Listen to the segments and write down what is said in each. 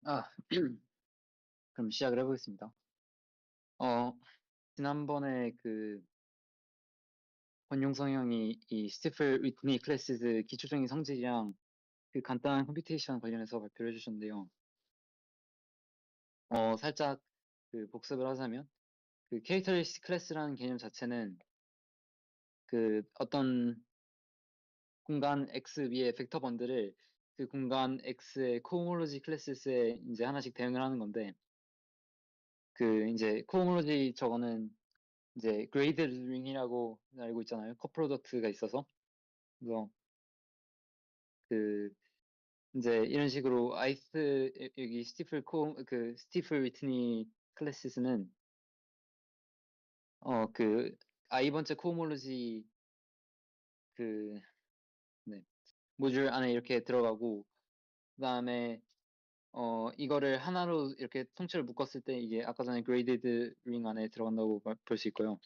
아, 그럼 시작을 해보겠습니다. 어, 지난번에 그 권용성 형이 이 스티플 위트니 클래시즈 기초적인 성질이랑 그 간단한 컴퓨테이션 관련해서 발표를 해주셨는데요. 살짝 그 복습을 하자면 그 캐릭터리스틱 클래스라는 개념 자체는 그 어떤 공간 X 위에 벡터 번들을 그 공간 X의 코호모로지 클래스에 이제 하나씩 대응을 하는 건데 그 이제 코호모로지 저거는 이제 그레이드 링이라고 알고 있잖아요. 컷 프로덕트가 있어서. 그래서 그 이제 이런 식으로 아이스 여기 스티플 위트니 클래시스는 그 아이번째 코호몰로지 그 네, 모듈 안에 이렇게 들어가고 그다음에 이거를 하나로 이렇게 통째로 묶었을 때 이게 아까 전에 그레이디드 링 안에 들어간다고 볼 수 있고요.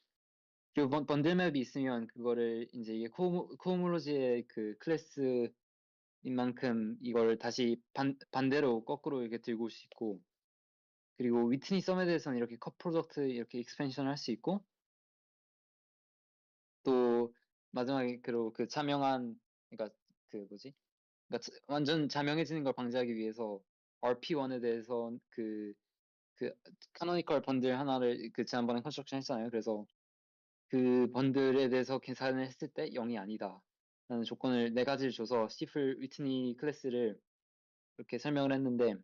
그리고 번들 맵이 있으면 그거를 이제 이게 코호몰로지의 그 클래스 인 만큼 이걸 다시 반대로 거꾸로 이렇게 들고 올 수 있고 그리고 위트니 썸에 대해서는 이렇게 컷 프로덕트 이렇게 익스펜션 할 수 있고 또 마지막에 그리고 그 자명한 그러니까 그 뭐지 그러니까 완전 자명해지는 걸 방지하기 위해서 RP1에 대해서 그 카노니컬 번들 하나를 그 지난번에 컨스트럭션 했잖아요. 그래서 그 번들에 대해서 계산을 했을 때 0이 아니다 라는 조건을 네 가지를 줘서 스티플 위트니 클래스를 이렇게 설명을 했는데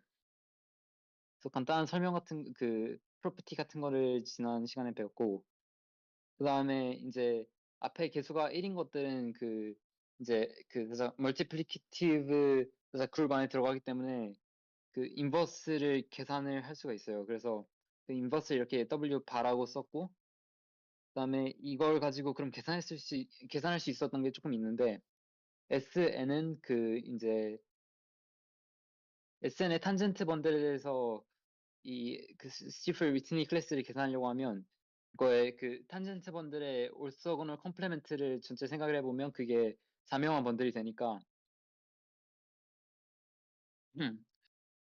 그래서 간단한 설명 같은 그 프로퍼티 같은 거를 지난 시간에 배웠고 그 다음에 이제 앞에 개수가 1인 것들은 그 이제 그 멀티플리케이티브 그룹 안에 들어가기 때문에 그 인버스를 계산을 할 수가 있어요. 그래서 그 인버스를 이렇게 W 바라고 썼고 그다음에 이걸 가지고 그럼 계산할 수 있었던 게 조금 있는데 SN은 그 이제 SN의 탄젠트 번들에서 이 그 스티플 위트니 클래스를 계산하려고 하면 그거의 그 탄젠트 번들의 올서고널 컴플레멘트를 전체 생각을 해보면 그게 자명한 번들이 되니까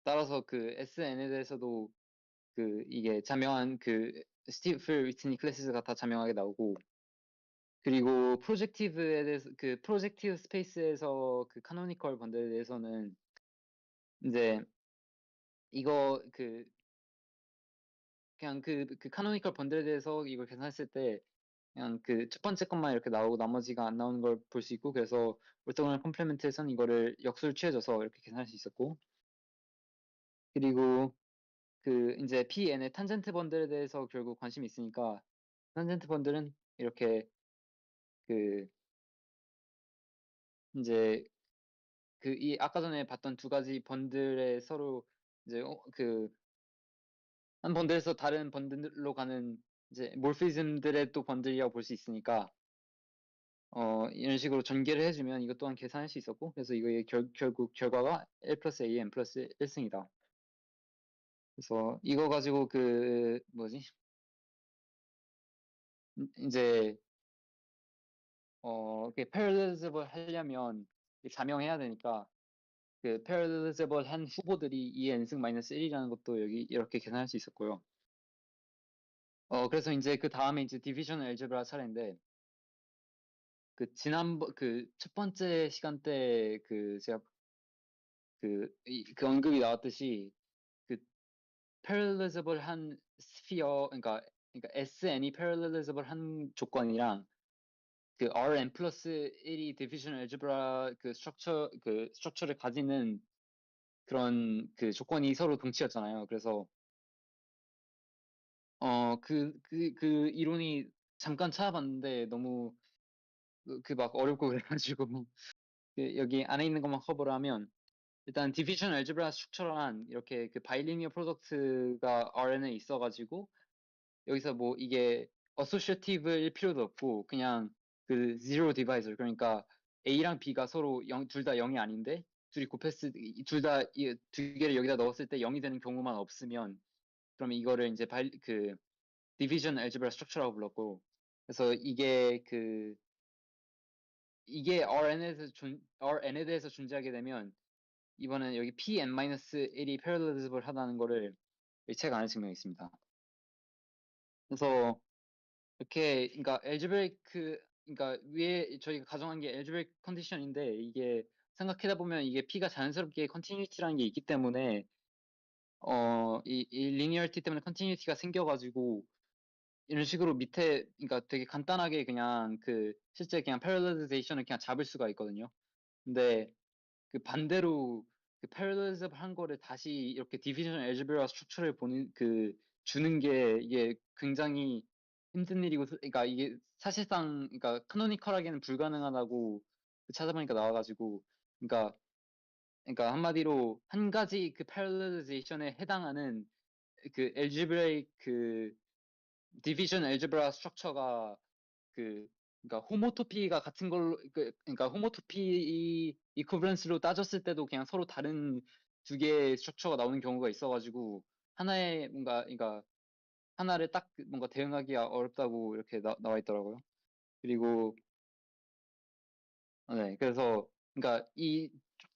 따라서 그 SN에 대해서도 그 이게 자명한 그 스티플 위트니 클래스가 다 자명하게 나오고 그리고 프로젝티브에 대해서 그 프로젝티브 스페이스에서 그 카노니컬 번들에 대해서는 이제 이거 그 그냥 그 카노니컬 번들에 대해서 이걸 계산했을 때 그냥 그 첫 번째 것만 이렇게 나오고 나머지가 안 나오는 걸 볼 수 있고 그래서 orthogonal complement에서는 이거를 역수를 취해줘서 이렇게 계산할 수 있었고 그리고 그 이제 PN의 탄젠트 번들에 대해서 결국 관심이 있으니까 탄젠트 번들은 이렇게 그 이제 그 이 아까 전에 봤던 두 가지 번들의 서로 이제 그 한 번들에서 다른 번들로 가는 이제 몰피즘들의 또 번들이라고 볼 수 있으니까 이런 식으로 전개를 해주면 이것 또한 계산할 수 있었고 그래서 이거의 결국 결과가 1 플러스 a n 플러스 1승이다. 그래서 이거 가지고 그 뭐지 이제 그 패러디즈블 하려면 자명해야 되니까 그 패러디즈블 한 후보들이 2n승 마이너스 1이라는 것도 여기 이렇게 계산할 수 있었고요. 그래서 이제 그 다음에 이제 디비전 알제브라 차례인데 그 지난번 그 첫 번째 시간 때 그 제가 그 언급이 나왔듯이 그 parallelizable 한 스피어 그러니까 SN이 parallelizable 한 조건이랑 그 Rn 플러스 1이 디비전 알제브라 그 스트럭처를 가지는 그런 그 조건이 서로 동치였잖아요. 그래서 그 이론이 잠깐 찾아봤는데 너무 그 막 어렵고 그래가지고 그 여기 안에 있는 것만 커버를 하면 일단 디비전 알제브라 스트럭처란 이렇게 그 바이리니어 프로덕트가 Rn에 있어가지고 여기서 뭐 이게 어소시어티브일 필요도 없고 그냥 그 zero 디바이저 그러니까 A랑 B가 서로 둘 다 0이 아닌데 둘이 곱했을 두 개를 여기다 넣었을 때 0이 되는 경우만 없으면 그러면 이거를 이제 그 디비전 알제브라 스트럭처라고 불렀고 그래서 이게 RN에 대해서 존재하게 되면 이번엔 여기 Pn-1이 패러렐리즈블하다는 거를 이 책 안에 증명했습니다. 그래서 이렇게 그러니까 알제브레이크 그러니까 위에 저희가 가정한 게 알제브레이크 컨디션인데 이게 생각하다 보면 이게 P가 자연스럽게 컨티뉴티라는 게 있기 때문에 이 리니어리티 때문에 컨티뉴티가 생겨가지고 이런 식으로 밑에 그러니까 되게 간단하게 그냥 그 실제 그냥 패러렐리제이션을 그냥 잡을 수가 있거든요. 근데 그 반대로 그 패러렐리즘 한 거를 다시 이렇게 디비전 알제브라 스트럭처를 보는 그 주는 게 이게 굉장히 힘든 일이고 그러니까 이게 사실상 그러니까 카노니컬하게는 불가능하다고 찾아보니까 나와가지고 그러니까 한마디로 한 가지 그 패러렐리제이션에 해당하는 그 알제브레이크 그 디비전 알제브라 스트럭처가 그 그러니까 호모토피가 같은 걸로 그러니까 호모토피 이쿠밸런스로 따졌을 때도 그냥 서로 다른 두 개의 스트럭처가 나오는 경우가 있어가지고 하나의 뭔가 그러니까 하나를 딱 뭔가 대응하기가 어렵다고 이렇게 나와 있더라고요. 그리고 네 그래서 그러니까 이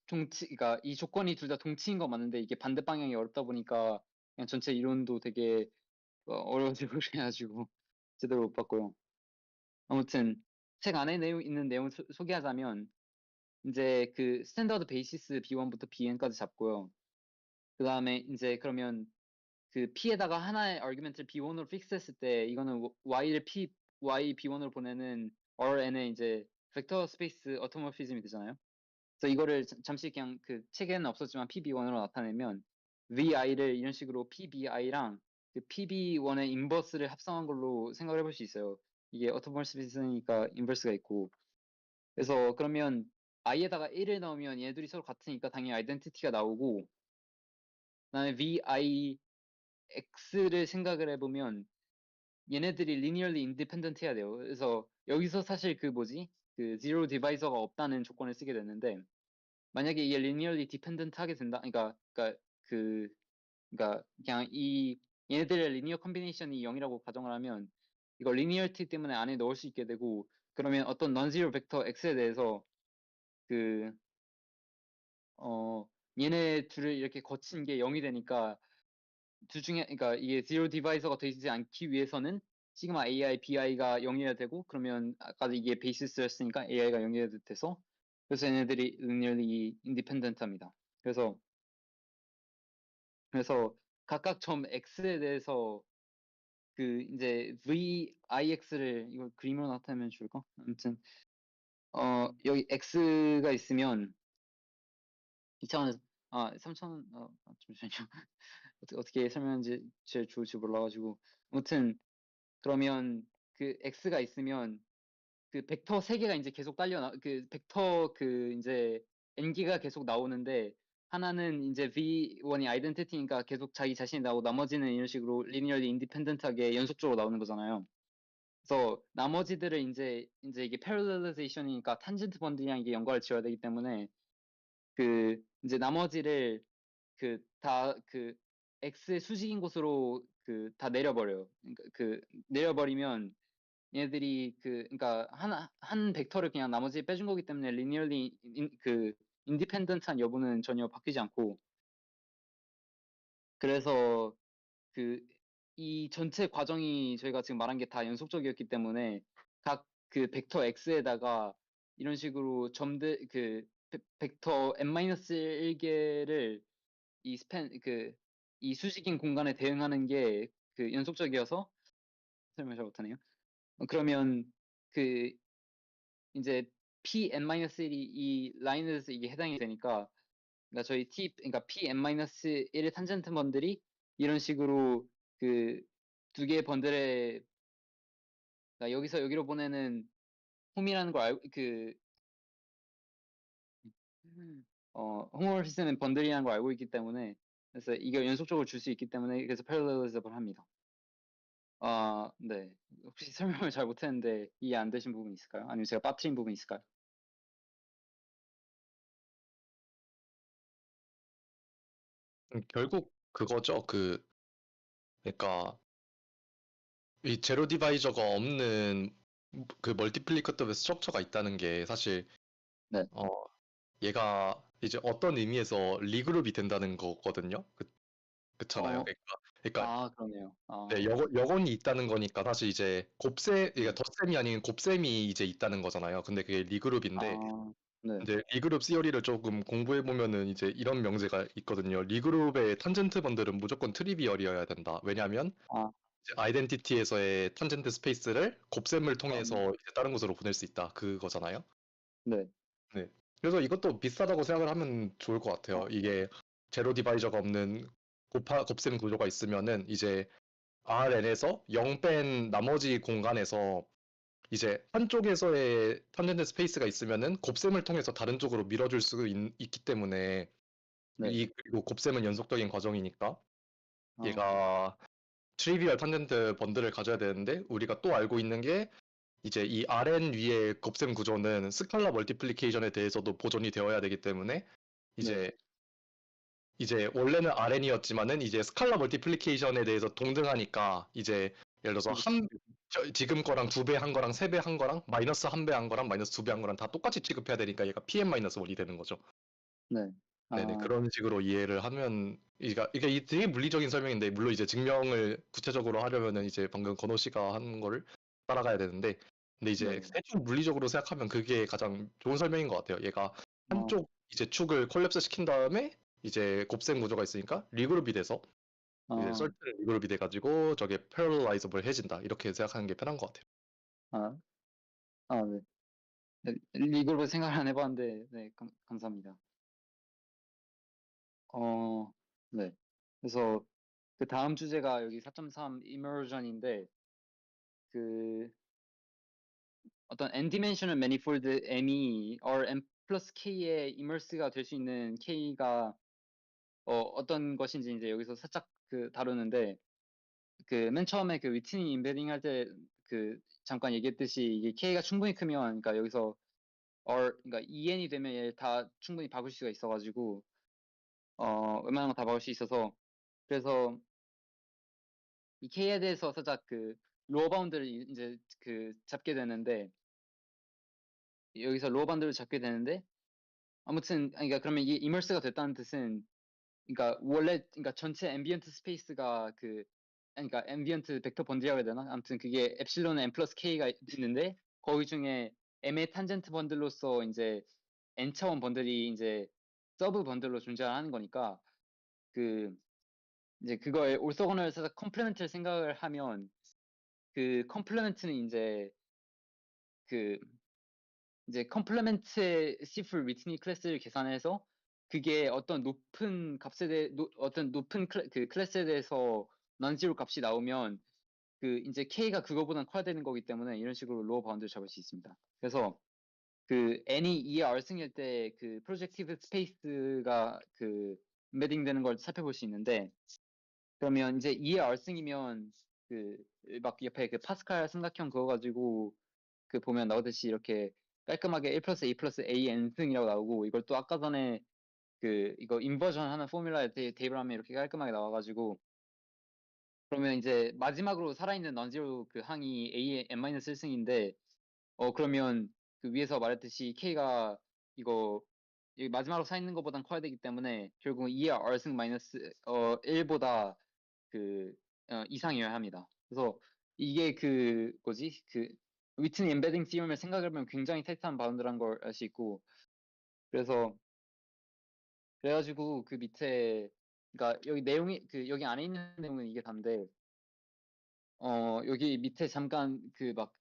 동치 그러니까 이 조건이 둘 다 동치인 건 맞는데 이게 반대 방향이 어렵다 보니까 그냥 전체 이론도 되게 어려워지고 그래가지고 제대로 못 봤고요. 아무튼 책 안에 있는 내용 소개하자면 이제 그 스탠다드 베이시스 B1부터 Bn까지 잡고요. 그 다음에 이제 그러면 그 P에다가 하나의 아규멘트를 B1으로 픽스했을 때 이거는 Y를 Y B1으로 보내는 Rn의 이제 벡터 스페이스 어토모피즘이 되잖아요. 그래서 이거를 잠시 그냥 그 책에는 없었지만 PB1으로 나타내면 VI를 이런 식으로 PBI랑 그 PB1의 인버스를 합성한 걸로 생각을 해볼 수 있어요. 이게 어토모피즘이니까 인버스가 있고 그래서 그러면 i에다가 1을 넣으면 얘들이 서로 같으니까 당연히 아이덴티티가 나오고 그다음에 VIX를 생각을 해보면 얘네들이 linearly independent 해야 돼요. 그래서 여기서 사실 그 뭐지? 그 zero divisor가 없다는 조건을 쓰게 됐는데 만약에 이게 linearly dependent 하게 된다. 그 그러니까 그냥 이 얘네들의 리니어 컨비네이션이 0이라고 가정을 하면 이거 linearity 때문에 안에 넣을 수 있게 되고 그러면 어떤 non-zero 벡터 x에 대해서 그 얘네 둘을 이렇게 거친 게 0이 되니까 둘 중에 그러니까 이게 zero 디바이서가 되지 않기 위해서는 시그마 AI, BI가 0이어야 되고 그러면 아까 이게 베이시스였으니까 AI가 0이어야 돼서 그래서 얘네들이 linearly independent합니다. 그래서 각각 점 x에 대해서 그 이제 VIX를 이거 그림으로 나타내면 좋을까? 아무튼 여기 x가 있으면 이 차원에서 3차원 잠시만요. 어떻게 설명하는지 제일 좋을지 몰라가지고 아무튼 그러면 그 x가 있으면 그 벡터 3개가 이제 계속 그 벡터 그 이제 n개가 계속 나오는데 하나는 이제 v1이 아이덴티티니까 계속 자기 자신이 나오고 나머지는 이런 식으로 linearly independent하게 연속적으로 나오는 거잖아요. 그래서 나머지들을 이제 이게 parallelization이니까 탄젠트 번들이랑 이게 연관을 지어야 되기 때문에 그 이제 나머지를 그 x의 수직인 곳으로 그 다 내려버려요. 그러니까 그 내려버리면 얘네들이 그러니까 한 벡터를 그냥 나머지 빼준 거기 때문에 linearly 그 independent한 여부는 전혀 바뀌지 않고 그래서 그 이 전체 과정이 저희가 지금 말한 게 다 연속적이었기 때문에 각 그 벡터 x에다가 이런 식으로 점들 그 벡터 n-1개를 이 이 수직인 공간에 대응하는 게 그 연속적이어서 설명 잘 못하네요. 그러면 그 이제 Pn-1이 이 라인에서 이게 해당이 되니까 그러니까 저희 그러니까 Pn-1의 탄젠트 번들이 이런 식으로 그 두 개의 번들의 그러니까 여기서 여기로 보내는 홈이라는 걸 알고 홈오피스는 번들이라는 걸 알고 있기 때문에 그래서 이게 연속적으로 줄 수 있기 때문에 그래서 패러렐리즘을 합니다. 네. 혹시 설명을 잘 못했는데 이해 안 되신 부분 있을까요? 아니면 제가 빠뜨린 부분 있을까요? 결국 그거죠. 그러니까 이 제로 디바이저가 없는 그 멀티플리커티브 스트럭처가 있다는 게 사실 네. 어 얘가 이제 어떤 의미에서 리그룹이 된다는 거거든요. 그렇잖아요. 어, 그러니까 그러네요. 네, 여건이 있다는 거니까 사실 이제 네. 그러니까 덧셈이 아닌 곱셈이 이제 있다는 거잖아요. 근데 그게 리그룹인데 네. 근데 리그룹 시어리를 조금 공부해 보면은 이제 이런 명제가 있거든요. 리그룹의 탄젠트 번들은 무조건 트리비얼이어야 된다. 왜냐하면 아, 이제 아이덴티티에서의 탄젠트 스페이스를 곱셈을 통해서 네. 이제 다른 곳으로 보낼 수 있다. 그거잖아요. 네. 네. 그래서 이것도 비슷하다고 생각을 하면 좋을 것 같아요. 어, 이게 제로 디바이저가 없는 곱셈 구조가 있으면은 이제 Rn에서 0 뺀 나머지 공간에서 이제 한쪽에서의 탄젠트 스페이스가 있으면은 곱셈을 통해서 다른 쪽으로 밀어줄 수 있기 때문에 네. 그리고 곱셈은 연속적인 과정이니까 어, 얘가 트리비얼 탄젠트 번들을 가져야 되는데 우리가 또 알고 있는 게 이제 이 Rn 위의 곱셈 구조는 스칼라 멀티플리케이션에 대해서도 보존이 되어야 되기 때문에 네. 이제 원래는 Rn이었지만은 이제 스칼라 멀티플리케이션에 대해서 동등하니까 이제 예를 들어서 지금 거랑 2배 한 거랑 3배 한 거랑 마이너스 1배 한 거랑 마이너스 2배 한 거랑 다 똑같이 취급해야 되니까 얘가 PM-1이 되는 거죠. 네. 네네, 아, 그런 식으로 이해를 하면 이게 되게 물리적인 설명인데 물론 이제 증명을 구체적으로 하려면은 이제 방금 건호 씨가 한 거를 따라가야 되는데 근데 이제 네. 대충 물리적으로 생각하면 그게 가장 좋은 설명인 것 같아요. 얘가 어, 한쪽 이제 축을 콜랩스 시킨 다음에 이제 곱셈 구조가 있으니까 리그룹이 돼서 이제 어, 설트는 리그룹이 돼가지고 저게 패러라이저블 해진다 이렇게 생각하는 게 편한 것 같아요. 아, 네. 네. 리그룹을 생각을 안 해봤는데, 네, 감사합니다. 어, 네. 그래서 그 다음 주제가 여기 4.3 immersion인데, 그 어떤 n-dimensional manifold m이 r m 플러스 k의 immerse가 될 수 있는 k가 어떤 것인지 이제 여기서 살짝 그 다루는데, 그 맨 처음에 그 위트니 임베딩 할 때 그 잠깐 얘기했듯이 이게 k가 충분히 크면, 그러니까 여기서 그러니까 en이 되면 얘 다 충분히 박을 수가 있어가지고 웬만한 거 다 박을 수 있어서, 그래서 이 k에 대해서 살짝 그 로어 바운드를 이제 그 잡게 되는데, 여기서 로어 바운드를 잡게 되는데, 아무튼 그러니까 그러면 이게 이머스가 됐다는 뜻은, 그러니까 원래 그러니까 전체 앰비언트 스페이스가 그러니까 앰비언트 벡터 번들이라고 해야 되나? 아무튼 그게 엡실론 n 플러스 k가 있는데, 거기 중에 m의 탄젠트 번들로서 이제 n 차원 번들이 이제 서브 번들로 존재하는 거니까, 그 이제 그거에 올소건을 살짝 컴플레멘트를 생각을 하면, 그 컴플레멘트는 그 이제 컴플레멘트의 시풀 위트니 클래스를 계산해서 그게 어떤 높은 값에 대해 어떤 높은 그 클래스에 대해서 non-zero 값이 나오면 그 이제 k가 그거보단 커야 되는 거기 때문에 이런 식으로 로어 바운드를 잡을 수 있습니다. 그래서 그 n이 2의 r승일 때 그 프로젝티브 스페이스가 그 임베딩 되는 걸 살펴볼 수 있는데, 그러면 이제 2의 r승이면 그 막 옆에 그 파스칼 삼각형 그거 가지고 그 보면 나오듯이 이렇게 깔끔하게 1 플러스 A 플러스 A n승이라고 나오고, 이걸 또 아까 전에 그 이거 인버전 하는 포뮬라에 대입을 하면 이렇게 깔끔하게 나와가지고, 그러면 이제 마지막으로 살아있는 non-zero 그 항이 A의 n-1승인데, 그러면 그 위에서 말했듯이 K가 이거 여기 마지막으로 살아있는 것보단 커야 되기 때문에 결국 2의 R승 마이너스 1보다 그 이상이어야 합니다. 그래서 이게 그 뭐지 그 위튼 엠베딩 시험을 생각해보면 굉장히 타이트한 바운드란 걸 알 수 있고, 그래서 그래가지고 그 밑에, 그러니까 여기 내용이 그 여기 안에 있는 내용은 이게 단데, 여기 밑에 잠깐 그 막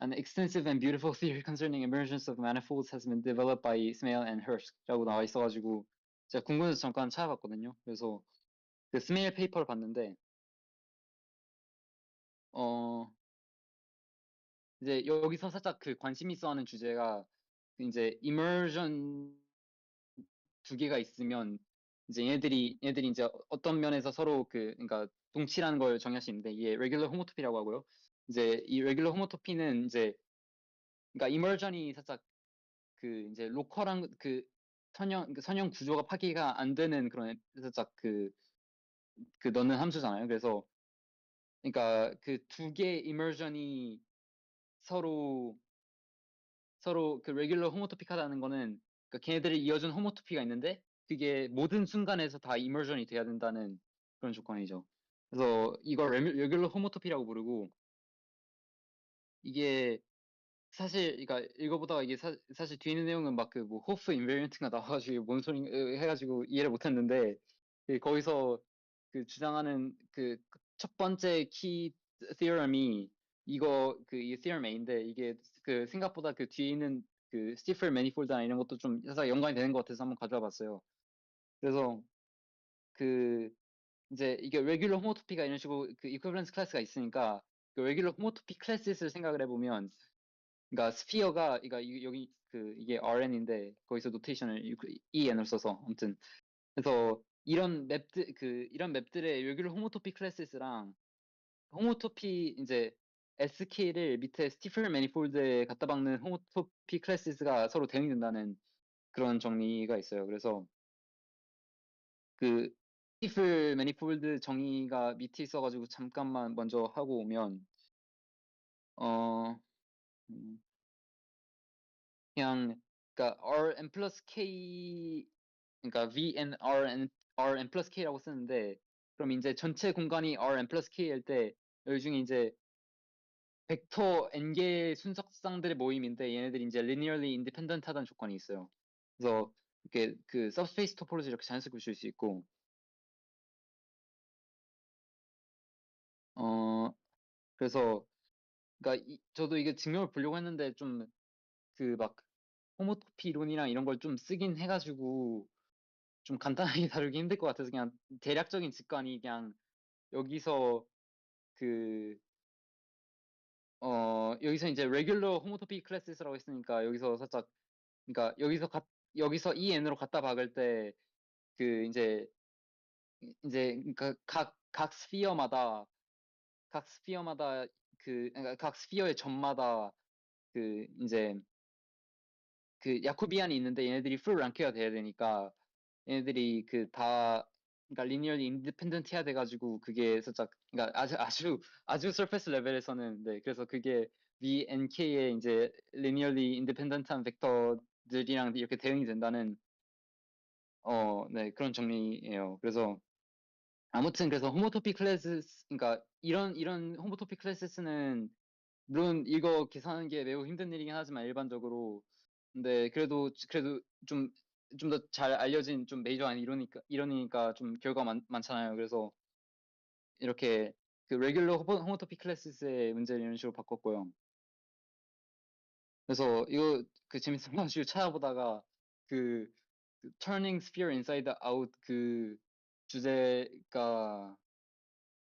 An extensive and beautiful theory concerning emergence of manifolds has been developed by Smale and Hirsch라고 나와 있어가지고 제가 궁금해서 잠깐 찾아봤거든요. 그래서 그 스메일 페이퍼를 봤는데, 어 이제 여기서 살짝 그 관심 있어 하는 주제가 이제 immersion 두 개가 있으면 이제 얘네들이 이제 어떤 면에서 서로 그러니까 동치라는 걸 정의할 수 있는데, 이게 레귤러 호모토피라고 하고요. 이제 이 레귤러 호모토피는 이제 그러니까 이머전이 살짝 그 이제 로컬한 그 선형 구조가 파기가 안 되는 그런 살짝 그 넣는 함수잖아요. 그래서 그러니까 그 두 개의 이머전이 서로 그 레귤러 호모토픽하다는 거는 그러니까 걔네들을 이어준 호모토피가 있는데 그게 모든 순간에서 다 이머전이 돼야 된다는 그런 조건이죠. 그래서 이걸 레귤러 호모토피라고 부르고 이게 사실 그러니까 읽어보다가 이게 사실 뒤에 있는 내용은 막 그 뭐 호프 인베리언트가 나와가지고 뭔 소리 해가지고 이해를 못했는데 거기서 그 주장하는 그 첫 번째 키 theorem이 이거 그 이 theorem인데 이게 그 생각보다 그 뒤에 있는 그 스티플 매니폴드나 이런 것도 좀 살짝 연관이 되는 것 같아서 한번 가져와 봤어요. 그래서 그 이제 이게 레귤러 호모토피가 이런 식으로 그 이퀴밸런스 클래스가 있으니까 그 레귤러 호모토피 클래스를 생각을 해보면 그러니까 스피어가 그러니까 여기 그 이게 RN인데 거기서 노테이션을 EN을 써서 아무튼 그래서 이런 맵들 그 이런 맵들의 레귤러 호모토피 클래스랑 호모토피 이제 SK를 밑에 스티플 매니폴드에 갖다 박는 호모토피 클래스가 서로 대응된다는 그런 정리가 있어요. 그래서 그 스티플 매니폴드 정의가 밑에 있어가지고 잠깐만 먼저 하고 오면 어 음, 그냥 그러니까 Rn 플러스 K 그러니까 VN Rn 플러스 K라고 쓰는데 그럼 이제 전체 공간이 Rn 플러스 K일 때 여기 중에 이제 벡터 n개의 순석상들의 모임인데 얘네들이 이제 linearly independent 하다는 조건이 있어요. 그래서 이렇게 그 subspace topology 이렇게 자연스럽게 줄 수 있고 그래서 그러니까 저도 이게 증명을 보려고 했는데 좀 그 막 호모토피 이론이랑 이런 걸 좀 쓰긴 해가지고 좀 간단하게 다루기 힘들 것 같아서 그냥 대략적인 직관이 그냥 여기서 그 여기서 이제 regular homotopy classes라고 했으니까 여기서 살짝 그러니까 여기서 이 n으로 갖다 박을 때 그 이제 그러니까 각 스피어마다 그러니까 각 스피어의 점마다 그 이제 그 야코비안이 있는데 얘네들이 풀 랭크가 돼야 되니까 얘네들이 그 다 그러니까 linearly independent 해야 돼가지고 그게 살짝 그러니까 아주 surface 레벨에서는 네 그래서 그게 VNK의 이제 linearly independent한 벡터들이랑 이렇게 대응이 된다는 네 그런 정리예요. 그래서 아무튼 그래서 호모토피 클래스 그러니까 이런 호모토피 클래스는 물론 이거 계산하는 게 매우 힘든 일이긴 하지만 일반적으로 근데 그래도 좀 더 잘 알려진 좀 메이저한 이론이니까 좀 결과 많잖아요. 그래서 이렇게 그 레귤러 호모토피 클래스의 문제를 이런 식으로 바꿨고요. 그래서 이거 그 재밌어가지고 찾아보다가 그, 그 Turning Sphere Inside Out 그 주제가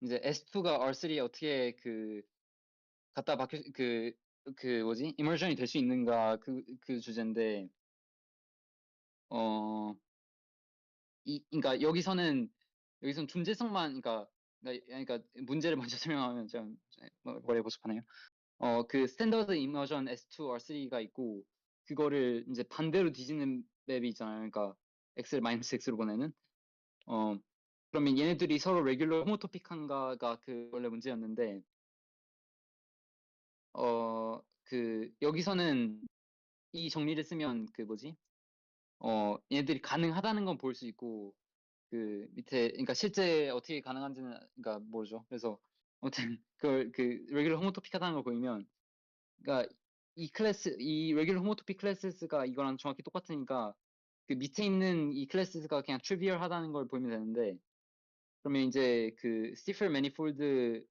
이제 S2가 R3에 어떻게 그 갖다 박혀 그 뭐지 이머전이 될 수 있는가 그 주제인데 어 그러니까 여기선 존재성만 그러니까 문제를 먼저 설명하면 좀 머리에 보석하네요. 그 스탠더드 이머전 S2 R3가 있고 그거를 이제 반대로 뒤지는 맵이 있잖아요. 그러니까 X를 마이너스 X로 보내는 어 그러면 얘네들이 서로 레귤러 호모토픽한가가 그 원래 문제였는데 그 여기서는 이 정리를 쓰면 그 뭐지 얘네들이 가능하다는 건 볼 수 있고 그 밑에 그러니까 실제 어떻게 가능한지는 그러니까 모르죠. 그래서 아무튼 그걸 그 레귤러 호모토픽하다는 걸 보이면 그러니까 이 레귤러 호모토픽 클래스가 이거랑 정확히 똑같으니까 그 밑에 있는 이 클래스가 그냥 트리비얼하다는 걸 보면 되는데 그러면 이제 그 스티플 매니폴드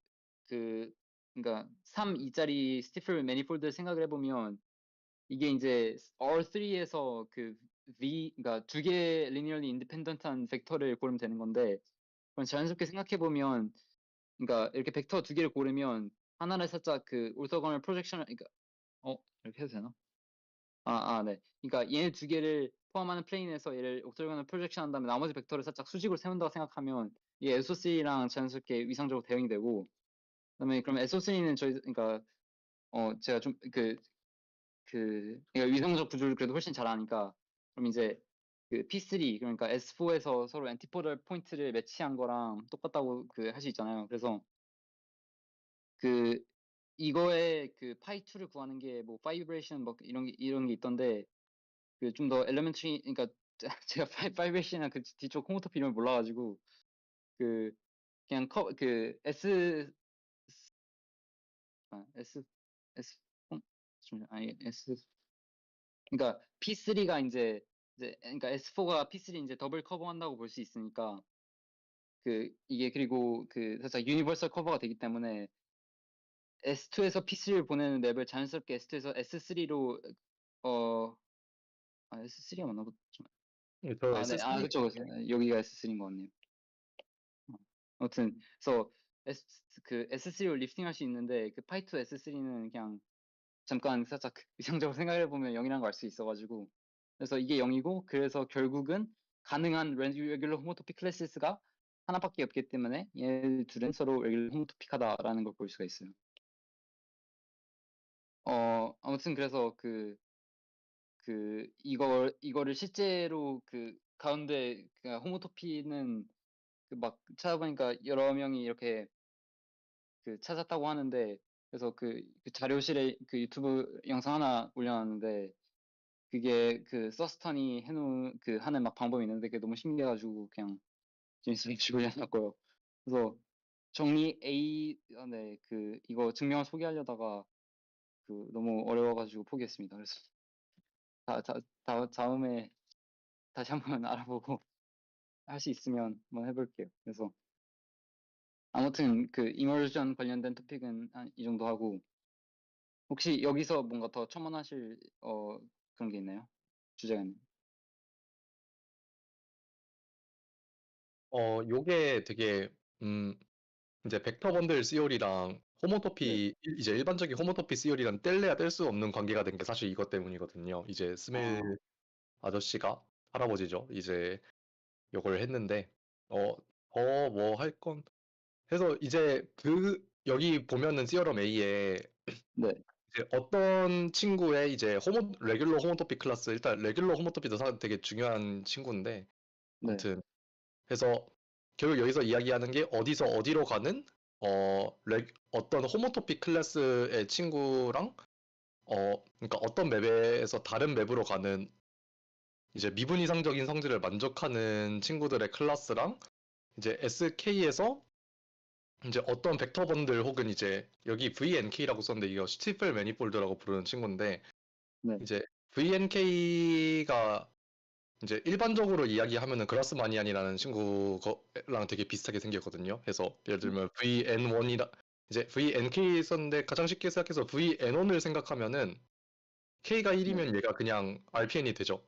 그 그러니까 3, 2짜리 스티플 매니폴드 생각을 해보면 이게 이제 R3에서 그 그러니까 두 개의 linearly independent한 벡터를 고르면 되는 건데 그럼 자연스럽게 생각해 보면 그러니까 이렇게 벡터 두 개를 고르면 하나를 살짝 그 orthogonal projection 그러니까 이렇게 해도 되나? 네. 그러니까 얘네 두 개를 포함하는 플레인에서 얘를 orthogonal projection 한 다음에 나머지 벡터를 살짝 수직으로 세운다고 생각하면 이 SO3랑 자연스럽게 위상적으로 대응이 되고 그다음에 그럼 SO3는 저희 그러니까 제가 좀 그러니까 위성적 구조를 그래도 훨씬 잘 아니까 그럼 이제 그 P3 그러니까 S4에서 서로 엔티포럴 포인트를 매치한 거랑 똑같다고 그 할 수 있잖아요. 그래서 그 이거에 그 파이 2를 구하는 게 뭐 파이브레이션 뭐 이런 게 있던데 그 좀 더 엘레멘트리, 그러니까 제가 5H나 그 뒤쪽 홈오토피 이름을 몰라가지고 그 그냥 그 S 잠시만요. 아니 그러니까 P3가 이제 그러니까 S4가 P3 이제 더블 커버한다고 볼 수 있으니까 그 이게 그리고 그 살짝 유니버설 커버가 되기 때문에 S2에서 P3를 보내는 맵을 자연스럽게 S2에서 S3로 S3가 맞나 보다. 저 네, S3 그쵸, 그쵸. 여기가 S3인 것 같네요. 어, 아무튼 그래서 그 S3로 리프팅할 수 있는데 그 파이2 S3는 그냥 잠깐 살짝 이상적으로 생각해 보면 0이라는 걸 알 수 있어가지고 그래서 이게 0이고 그래서 결국은 가능한 레귤러 호모토픽 클래스가 하나밖에 없기 때문에 얘 둘은 서로 레귤러 호모토픽하다라는 걸 볼 수가 있어요. 아무튼 그래서 이거를 실제로 그 가운데 그 호모토피는 그 막 찾아보니까 여러 명이 이렇게 그 찾았다고 하는데 그래서 그 자료실에 그 유튜브 영상 하나 올려놨는데 그게 그 서스턴이 해놓은 그 하는 막 방법이 있는데 그게 너무 신기해가지고 그냥 재밌어가지고 올려놨고요. 그래서 정리 A 네 그 이거 증명을 소개하려다가 그 너무 어려워가지고 포기했습니다. 그래서 다음에 다시 한번 알아보고 할 수 있으면 한번 해볼게요. 그래서 아무튼 그 이머전 관련된 토픽은 한 이 정도 하고 혹시 여기서 뭔가 더 첨언하실 그런 게 있나요? 주제가 있나요? 요게 되게 이제 벡터 번들 시올이랑 네. 호모토피 이제 일반적인 호모토피 시올이랑 뗄래야 뗄 수 없는 관계가 된 게 사실 이것 때문이거든요. 이제 스멜 아, 아저씨가 할아버지죠. 이제 요걸 했는데 더 뭐 할 건 해서 이제 그 여기 보면은 시어럼 A에 네, 이제 어떤 친구의 이제 레귤러 호모토피 클래스 일단 레귤러 호모토피도 되게 중요한 친구인데 네, 아무튼 그래서 결국 여기서 이야기하는 게 어디서 어디로 가는 어떤 호모토픽 클래스의 친구랑 그러니까 어떤 맵에서 다른 맵으로 가는 이제 미분 이상적인 성질을 만족하는 친구들의 클래스랑 이제 SK에서 이제 어떤 벡터 번들 혹은 이제 여기 VNK라고 썼는데 이거 스티플 매니폴드라고 부르는 친구인데 네, 이제 VNK가 이제 일반적으로 이야기하면은 그라스마니안이라는 친구랑 되게 비슷하게 생겼거든요. 그래서 예를 들면 VN1이라 이제 VNK 썼는데 가장 쉽게 생각해서 VN1을 생각하면은 K가 네, 1이면 얘가 그냥 RPN이 되죠.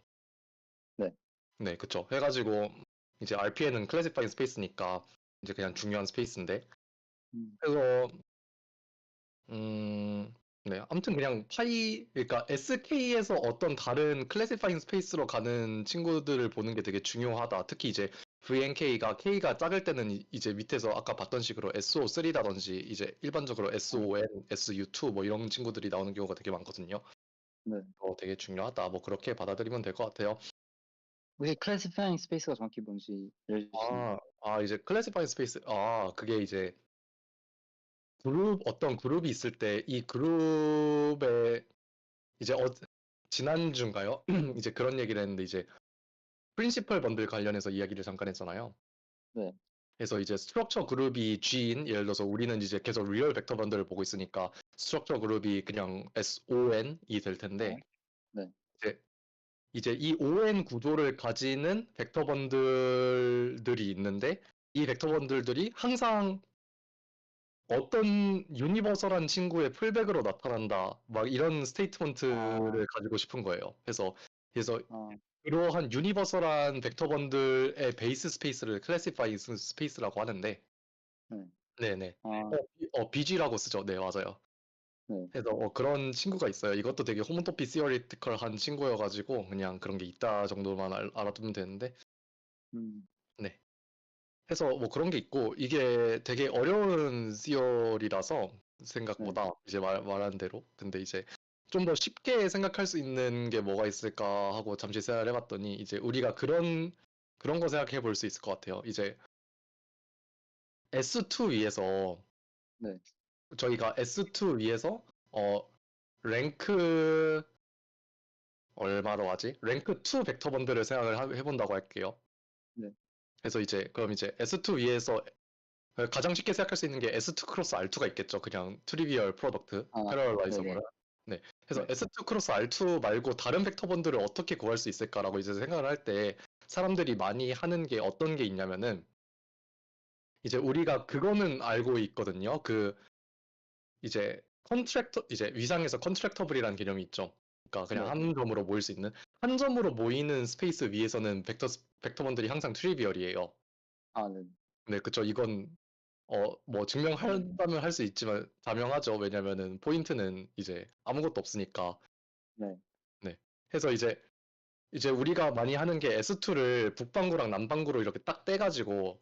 네. 네, 그쵸. 해가지고 이제 RPN은 클래시파잉 스페이스니까 이제 그냥 중요한 스페이스인데 음, 그래서 음, 네. 아무튼 그냥 그러니까 SK에서 어떤 다른 클래시파잉 스페이스로 가는 친구들을 보는 게 되게 중요하다. 특히 이제 VNK가 K가 작을 때는 이제 밑에서 아까 봤던 식으로 SO3라든지 이제 일반적으로 아, SON, SU2 뭐 이런 친구들이 나오는 경우가 되게 많거든요. 네. 되게 중요하다. 뭐 그렇게 받아들이면 될 것 같아요. 혹시 클래시파잉 스페이스가 정확히 뭔지 알려주시나요? 이제 클래시파잉 스페이스, 그게 이제 어떤 그룹이 있을 때 이 그룹에 이제 지난주인가요? 이제 그런 얘기를 했는데 이제 프린시펄 번들 관련해서 이야기를 잠깐 했잖아요. 네, 그래서 이제 스트럭처 그룹이 G인 예를 들어서 우리는 이제 계속 리얼 벡터 번들을 보고 있으니까 스트럭처 그룹이 그냥 SON이 될 텐데 네, 네. 이제 이 ON 구조를 가지는 벡터 번들들이 있는데 이 벡터 번들들이 항상 어떤 유니버설한 친구의 풀백으로 나타난다. 막 이런 아, 스테이트먼트를 가지고 싶은 거예요. 그래서 아, 그러한 유니버설한 벡터 번들의 베이스 스페이스를 클래시파이 스페이스라고 하는데, 네, 네네. 아, BG라고 쓰죠. 네, 맞아요. 네, 그래서 그런 친구가 있어요. 이것도 되게 호모토피 시어리티컬한 친구여가지고 그냥 그런 게 있다 정도만 알아두면 되는데, 음, 네. 해서 뭐 그런 게 있고 이게 되게 어려운 시어리라서 네, 생각보다 이제 말한 대로 근데 이제 좀 더 쉽게 생각할 수 있는 게 뭐가 있을까 하고 잠시 생각을 해봤더니 이제 우리가 그런 거 생각해 볼 수 있을 것 같아요. 이제 S2 위에서 네, 저희가 S2 위에서 어 랭크 얼마로 하지? 랭크 2 벡터 번들을 생각을 해본다고 할게요. 네. 그래서 이제 그럼 이제 S2 위에서 가장 쉽게 생각할 수 있는 게 S2 크로스 R2가 있겠죠. 그냥 트리비얼 프로덕트 아, 네네. 패러라이저블. 네. 그래서 네. S2 크로스 R2 말고 다른 벡터 번들을 어떻게 구할 수 있을까라고 이제 생각을 할 때 사람들이 많이 하는 게 어떤 게 있냐면은 이제 우리가 그거는 알고 있거든요. 그 이제 컨트랙터 이제 위상에서 컨트랙터블이라는 개념이 있죠. 그러니까 그냥 네. 한 점으로 모일 수 있는 한 점으로 모이는 스페이스 위에서는 벡터 번들이 항상 트리비얼이에요. 아, 네. 네, 그쵸. 이건 뭐 증명한다면 할 수 있지만 자명하죠. 왜냐면은 포인트는 이제 아무것도 없으니까. 네. 네. 해서 이제 우리가 많이 하는 게 S2를 북반구랑 남반구로 이렇게 딱 떼가지고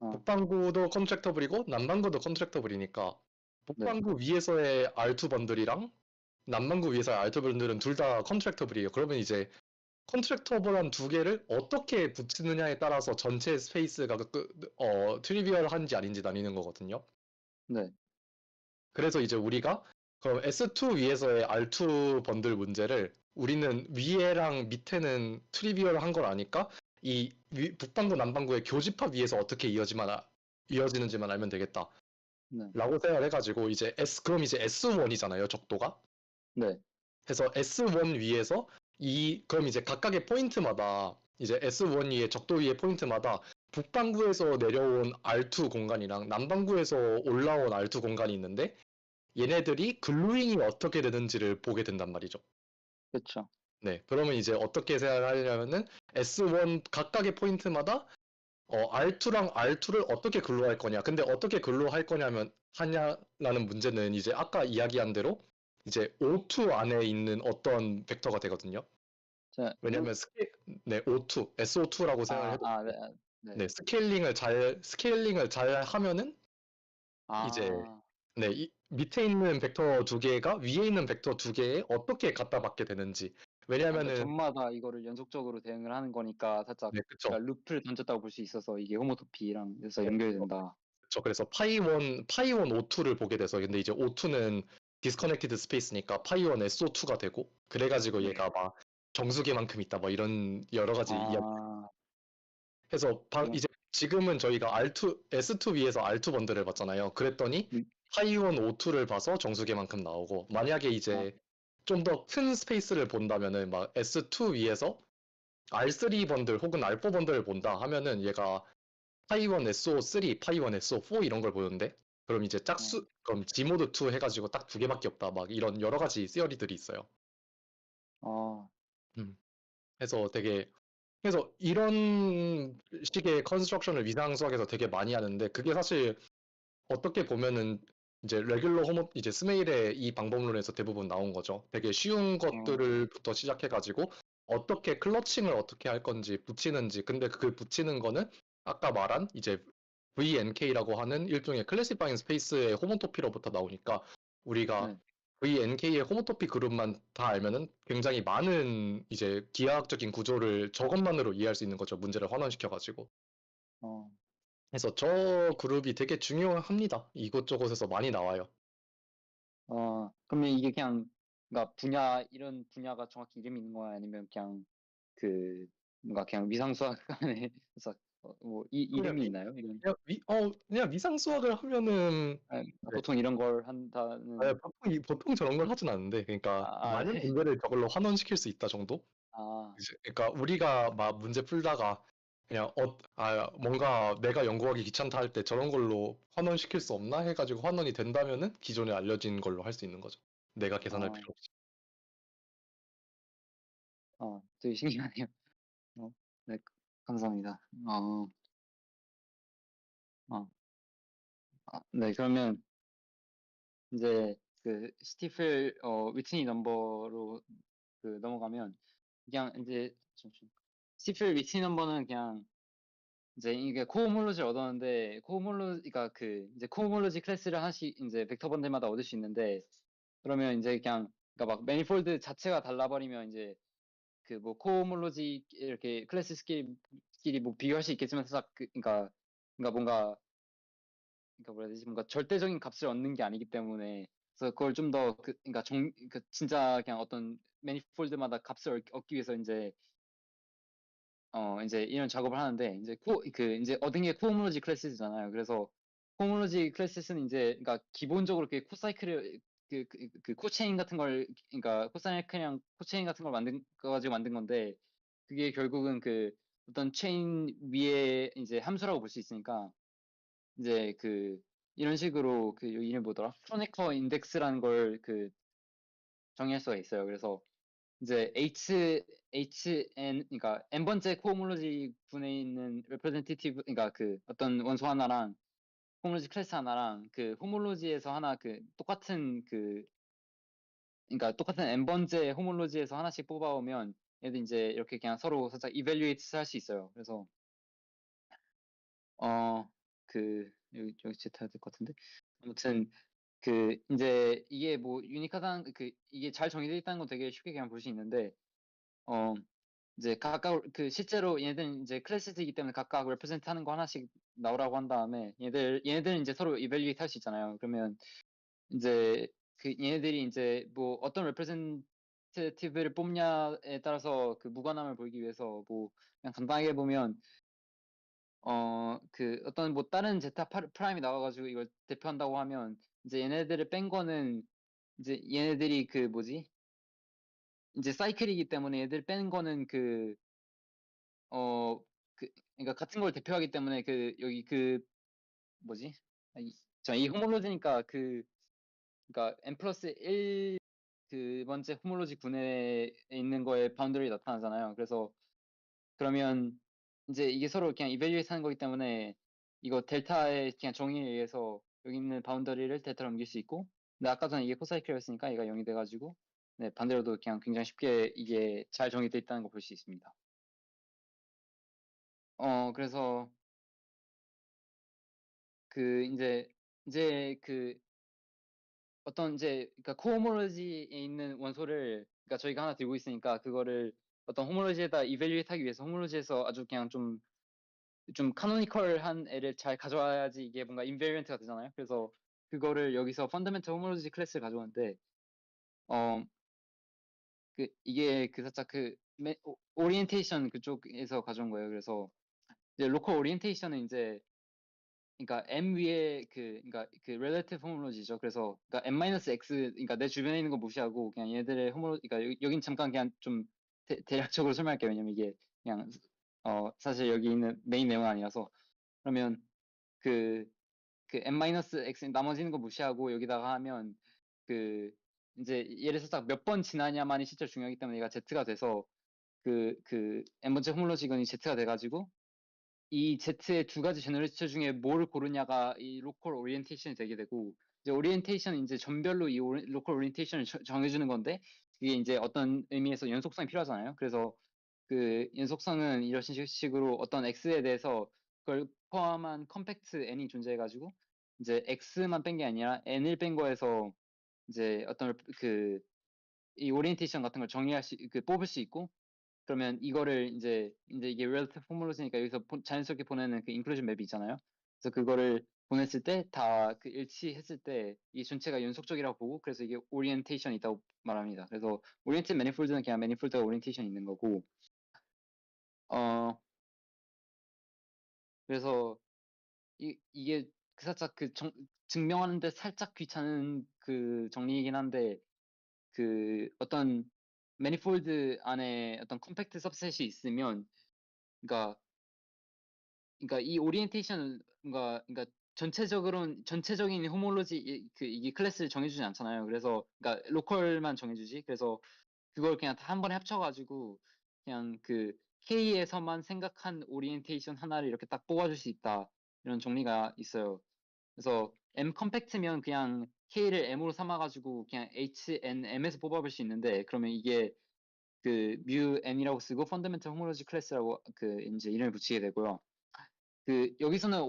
어, 북반구도 컨트랙터블이고 남반구도 컨트랙터블이니까 네. 북반구 위에서의 R2 번들이랑 남반구 위에서의 R2 번들은 둘 다 컨트랙터블이에요. 그러면 이제 컨트랙터블한 두 개를 어떻게 붙이느냐에 따라서 전체 스페이스가 트리비얼한지 아닌지 나뉘는 거거든요. 네. 그래서 이제 우리가 그럼 S2 위에서의 R2 번들 문제를 우리는 위에랑 밑에는 트리비얼한 걸 아니까 북반구 남반구의 교집합 위에서 어떻게 이어지는지만 알면 되겠다. 네. 라고 생각을 해가지고 그럼 이제 S1이잖아요, 적도가. 네. 해서 S1 위에서 그럼 이제 각각의 포인트마다 이제 S1 위에 적도 위의 포인트마다 북반구에서 내려온 R2 공간이랑 남반구에서 올라온 R2 공간이 있는데 얘네들이 글루잉이 어떻게 되는지를 보게 된단 말이죠. 그쵸. 네, 그러면 이제 어떻게 생각을 하려면은 S1 각각의 포인트마다 R2랑 R2를 어떻게 글루할 거냐. 근데 어떻게 글루할 하냐라는 문제는 이제 아까 이야기한 대로 이제 O2 안에 있는 어떤 벡터가 되거든요. 자, 왜냐면 네, O2, SO2라고 생각을 해도 네. 네. 네, 스케일링을 잘 하면은 이제 아, 네, 밑에 있는 벡터 두 개가 위에 있는 벡터 두 개에 어떻게 갖다 받게 되는지. 그러니까 왜냐면은 점마다 이거를 연속적으로 대응을 하는 거니까 살짝 네, 그쵸. 그러니까 루프를 던졌다고 볼 수 있어서 이게 호모토피랑 해서 네, 연결이 된다. 그쵸. 그래서 파이1 O2를 보게 돼서 근데 이제 O2는 디스커넥티드 스페이스니까 파이1 SO2가 되고 그래가지고 네. 얘가 막 정수기만큼 있다 뭐 이런 여러 가지 이야기 아, 해서 그럼, 이제 지금은 저희가 S2 위에서 R2 번들을 봤잖아요. 그랬더니 음, 파이1 O2를 봐서 정수기만큼 나오고 만약에 아, 이제 좀 더 큰 스페이스를 본다면은 막 S2 위에서 R3 번들 혹은 R4 번들을 본다 하면은 얘가 파이1 SO3, 파이1 SO4 이런 걸 보는데 그럼 이제 어, 그럼 G모드 2 해가지고 딱 두 개밖에 없다 막 이런 여러 가지 시어리들이 있어요. 어, 음. 그래서 이런 식의 컨스트럭션을 위상 수학에서 되게 많이 하는데 그게 사실 어떻게 보면은 이제 이제 스메일의 이 방법론에서 대부분 나온 거죠. 되게 쉬운 어, 것들부터 시작해가지고 어떻게 클러칭을 어떻게 할 건지 붙이는지 근데 그 붙이는 거는 아까 말한 이제 VNK라고 하는 일종의 클래시파잉 스페이스의 호모토피로부터 나오니까 우리가 네. VNK의 호모토피 그룹만 다 알면은 굉장히 많은 이제 기하학적인 구조를 저것만으로 이해할 수 있는 거죠. 문제를 환원시켜가지고. 어, 그래서 저 그룹이 되게 중요합니다. 이곳저곳에서 많이 나와요. 그러면 이게 그냥 그러니까 이런 분야가 정확히 이름이 있는 거야 아니면 그냥 그 뭔가 그냥 위상수학 안에서 그냥 이름이 있나요? 이런 그냥 위상 수학을 하면은 네. 보통 이런 걸 아, 한다는 보통 저런 걸 하진 않는데, 그러니까 많은 네. 문제를 저걸로 환원시킬 수 있다 정도? 아, 그러니까 우리가 막 문제 풀다가 그냥 뭔가 내가 연구하기 귀찮다 할 때 저런 걸로 환원시킬 수 없나 해가지고 환원이 된다면은 기존에 알려진 걸로 할 수 있는 거죠. 내가 계산할 아, 필요 없이. 되게 신기하네요. 네, 감사합니다. 어, 네, 그러면 이제 그 스티플 위트니 넘버로 그 넘어가면 그냥 이제 스티플 위트니 넘버는 그냥 이제 이게 코호몰로지를 얻었는데 그러니까 그 이제 코호몰로지 클래스를 하나씩 이제 벡터 번들마다 얻을 수 있는데 그러면 이제 그냥 그러니까 막 매니폴드 자체가 달라버리면 이제 그 뭐 코호몰로지 이렇게 클래스끼리 뭐 비교할 수 있겠지만 살짝 그러니까 뭔가 뭐라 해야 되지 뭔가 절대적인 값을 얻는 게 아니기 때문에 그래서 그걸 좀 더 그러니까 진짜 그냥 어떤 매니폴드마다 값을 얻기 위해서 이제 이제 이런 작업을 하는데 이제 이제 얻은 게 코호몰로지 클래스잖아요. 그래서 코호몰로지 클래스는 이제 그러니까 기본적으로 그 코사이클을 그 코체인 같은 걸 그러니까 코사이클이랑 코체인 같은 걸 만든 거 가지고 만든 건데 그게 결국은 그 어떤 체인 위에 이제 함수라고 볼 수 있으니까 이제 이런 식으로 이름 뭐더라? 크로네커 인덱스라는 걸 정의할 수가 있어요. 그래서 이제 HN 그러니까 n번째 코호몰로지 군에 있는 representative 그러니까 어떤 원소 하나랑 호몰로지 클래스 하나랑 호몰로지에서 하나 똑같은 그러니까 똑같은 n번째 호몰로지에서 하나씩 뽑아오면 얘들 이제 이렇게 그냥 서로 살짝 evaluate 할 수 있어요. 그래서 여기 제타 될것 같은데 아무튼 이제 이게 뭐 유니크하다는 이게 잘 정의되어 있다는 건 되게 쉽게 그냥 볼 수 있는데 어 이제 각각 실제로 얘네들은 이제 클래스이기 때문에 각각 represent 하는 거 하나씩 나오라고 한 다음에 얘네들은 이제 서로 evaluate 할 수 있잖아요. 그러면 이제 얘네들이 이제 뭐 어떤 representative를 뽑냐에 따라서 무관함을 보이기 위해서 뭐 그냥 간단하게 보면 어떤 뭐 다른 제타 프라임이 나와가지고 이걸 대표한다고 하면 이제 얘네들을 뺀 거는 이제 얘네들이 뭐지? 이제 사이클이기 때문에 얘들 빼는 거는 어, 그러니까 같은 걸 대표하기 때문에 여기 뭐지? 이 호몰로지니까 그러니까 n 플러스 1 번째 호몰로지 군에 있는 거에 바운더리 나타나잖아요. 그래서 그러면 이제 이게 서로 그냥 이벨리에이트 하는 거기 때문에 이거 델타의 그냥 정의에 의해서 여기 있는 바운더리를 델타로 옮길 수 있고 근데 아까 전에 이게 코사이클이었으니까 얘가 0이 돼가지고 네, 반대로도 그냥 굉장히 쉽게 이게 잘 정의되어 있다는 거 볼 수 있습니다. 그래서 이제 어떤 이제 그러니까 코호몰로지에 있는 원소를 그러니까 저희가 하나 들고 있으니까 그거를 어떤 호몰로지에다 이벨리에이트 하기 위해서 호몰로지에서 아주 그냥 좀 카노니컬한 애를 잘 가져와야지 이게 뭔가 인베리언트가 되잖아요. 그래서 그거를 여기서 펀더멘털 호몰로지 클래스를 가져오는데 어 이게 살짝 오리엔테이션 그쪽에서 가져온 거예요. 그래서 이제 로컬 오리엔테이션은 이제 그러니까 m 위에 relative 호몰로지죠. 그래서 그러니까 m-x 그러니까 내 주변에 있는 거 무시하고 그냥 얘들의 그러니까 여긴 잠깐 그냥 좀 대략적으로 설명할게요. 왜냐면 이게 그냥 사실 여기 있는 메인 내용은 아니라서 그러면 그 m-x 나머지는 거 무시하고 여기다가 하면 이제 얘를 살짝 몇 번 지나냐만이 실제 중요하기 때문에 얘가 z가 돼서 n번째 호몰로지건이 z가 돼가지고 이 Z의 두 가지 제너레이터 중에 뭘 고르냐가 이 로컬 오리엔테이션이 되게 되고 이제 오리엔테이션은 이제 전별로 이 로컬 오리엔테이션을 정해주는 건데 이게 이제 어떤 의미에서 연속성이 필요하잖아요. 그래서 연속성은 이런 식으로 어떤 X에 대해서 그걸 포함한 컴팩트 N이 존재해가지고 이제 X만 뺀 게 아니라 N을 뺀 거에서 이제 어떤 이 오리엔테이션 같은 걸 정의할 뽑을 수 있고 그러면 이거를 이제 이게 relative formulas니까 여기서 자연스럽게 보내는 inclusion 맵이 있잖아요. 그래서 그거를 보냈을 때 다 일치했을 때 이 전체가 연속적이라고 보고 그래서 이게 orientation이 있다고 말합니다. 그래서 oriented manifold는 그냥 manifold가 orientation 있는 거고 어 그래서 이게 살짝 증명하는데 살짝 귀찮은 정리이긴 한데 어떤 manifold 안에 어떤 컴팩트 सब셋이 있으면 그러니까 이 오리엔테이션은 그러니까 전체적인 호몰로지 이게 클래스를 정해주지 않잖아요. 그래서 그러니까 로컬만 정해주지. 그래서 그걸 그냥 다 한 번에 합쳐가지고 그냥 K에서만 생각한 오리엔테이션 하나를 이렇게 딱 뽑아줄 수 있다. 이런 정리가 있어요. 그래서 M 컴팩트면 그냥 K를 M으로 삼아가지고 그냥 HNM에서 뽑아볼 수 있는데 그러면 이게 mu N이라고 쓰고 펀더멘털 호몰로지 클래스라고 이제 이름을 붙이게 되고요. 여기서는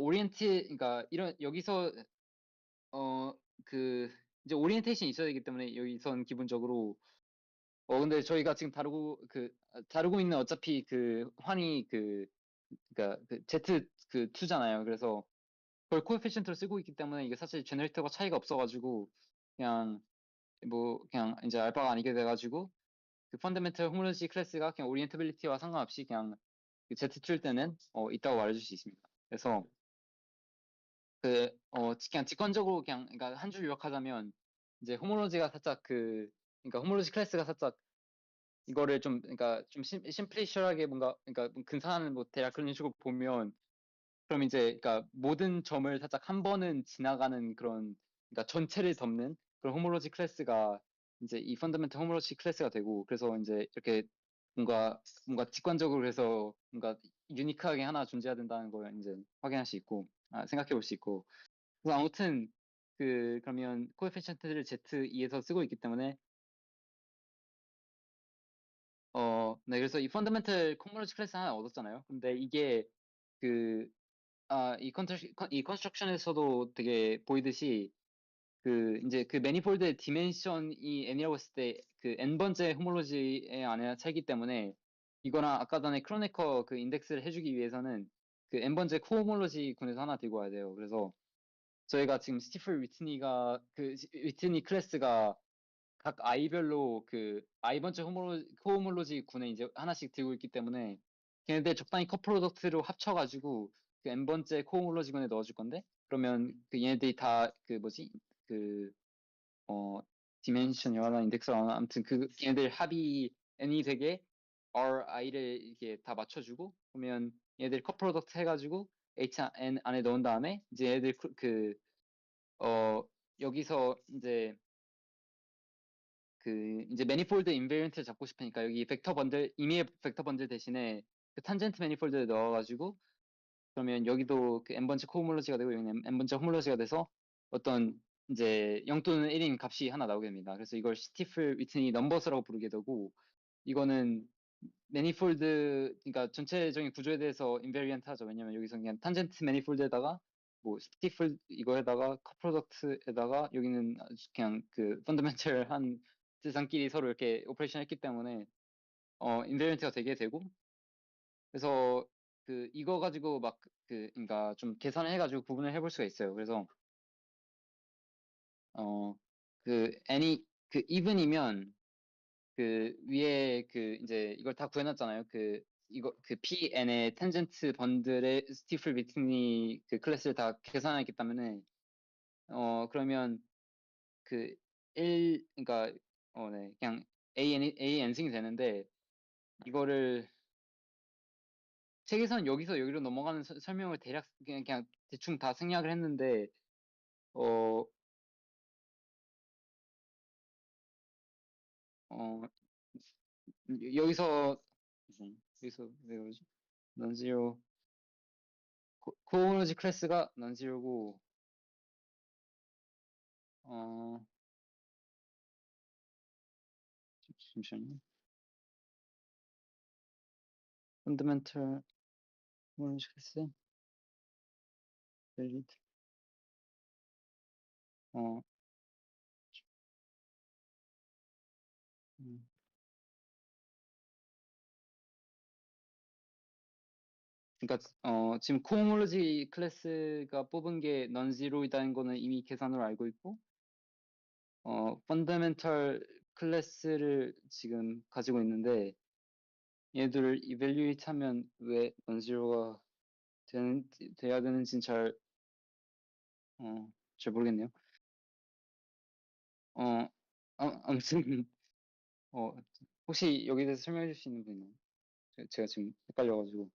그러니까 여기서 이제 오리엔테이션이 있어야 되기 때문에 여기선 기본적으로 근데 저희가 지금 다루고 있는 어차피 환이 그러니까 Z 2잖아요. 그래서 그걸 코에피션트로 쓰고 있기 때문에 이게 사실 제너레이터가 차이가 없어가지고 그냥 뭐 그냥 이제 알파가 아니게 돼가지고 그 펀더멘털 호모로지 클래스가 그냥 오리엔터빌리티와 상관없이 그냥 그 Z2일 때는 있다고 말해줄 수 있습니다. 그래서 그냥 직관적으로 그냥 그러니까 한 줄 요약하자면 이제 호모로지가 살짝 그러니까 호모로지 클래스가 살짝 이거를 좀 그러니까 좀 심플리시하게 뭔가 그러니까 근사한 뭐 대략 그런 식으로 보면 그럼 이제 그러니까 모든 점을 살짝 한 번은 지나가는 그런 그러니까 전체를 덮는 그런 호모로지 클래스가 이제 이 펀더멘털 호모로지 클래스가 되고 그래서 이제 이렇게 뭔가 직관적으로 그래서 뭔가 유니크하게 하나 존재해야 된다는 걸 이제 확인할 수 있고 생각해 볼 수 있고 그래서 아무튼 그러면 코에피션트를 Z2에서 쓰고 있기 때문에 네 그래서 이 펀더멘털 호모로지 클래스 하나 얻었잖아요. 근데 이게 그 이 컨스트럭션에서도 되게 보이듯이 이제 그 매니폴드의 디멘션이 n이라고 했을 때 그 n번째 호몰로지의 안에 차이기 때문에 이거랑 아까 전에 크로네커 그 인덱스를 해주기 위해서는 그 n번째 코호몰로지 군에서 하나 들고 와야 돼요. 그래서 저희가 지금 스티플 위트니 클래스가 각 i별로 그 i번째 호몰로지 군에 이제 하나씩 들고 있기 때문에 걔네들 적당히 컷 프로덕트로 합쳐가지고 그 n번째 코호몰로지 군에 넣어줄 건데 그러면 그 얘네들이 다 그 뭐지 그 디멘션이나 인덱스나 아무튼 그 얘네들 합이 n이 되게 ri를 이렇게 다 맞춰주고 그러면 얘네들 컷 프로덕트 해가지고 hn 안에 넣은 다음에 이제 얘네들 여기서 이제 매니폴드 인베리언트를 잡고 싶으니까 여기 벡터 번들 이미의 벡터 번들 대신에 그 탄젠트 매니폴드를 넣어가지고 그러면 여기도 그 n번째 코호몰로지가 되고 여기는 n번째 호몰로지가 돼서 어떤 이제 0 또는 1인 값이 하나 나오게 됩니다. 그래서 이걸 스티플 위트니 넘버스라고 부르게 되고 이거는 매니폴드 그러니까 전체적인 구조에 대해서 인베리언트 하죠. 왜냐면 여기서 그냥 탄젠트 매니폴드에다가 뭐 스티플 이거에다가 컷 프로덕트에다가 여기는 그냥 그 펀더멘털한 지상끼리 서로 이렇게 오퍼레이션 했기 때문에 인베리언트가 되게 되고 그래서 이거 가지고 막 그러니까 좀 계산을 해가지고 구분을 해볼 수가 있어요. 그래서 n이 even이면 그 위에 이제 이걸 다 구해놨잖아요. 이거 pn의 탄젠트 번들의 스티플 비트니 그 클래스를 다 계산했기 때문에 그러면 그 1 그러니까 네 그냥 a n승이 되는데 이거를 책에서는 여기서 여기로 넘어가는 설명을 대략 그냥 대충 다 생략을 했는데 어, 어, 여기서 왜 그러지? 넌지로 코오로지 클래스가 넌지로고 어 잠시만요. 펀더멘털 코오로지 클래스 밸리드 어 음. 그러니까 지금 코오로지 클래스가 뽑은 게 넌지로이다는 거는 이미 계산으로 알고 있고 펀더멘털 클래스를 지금 가지고 있는데 얘들을 이벨리에이트 하면 왜 넌지로가 돼야 되는지는 잘 모르겠네요. 어, 아무튼 어, 혹시 여기 대해서 설명해 줄 수 있는 분 있나요? 제가 지금 헷갈려가지고.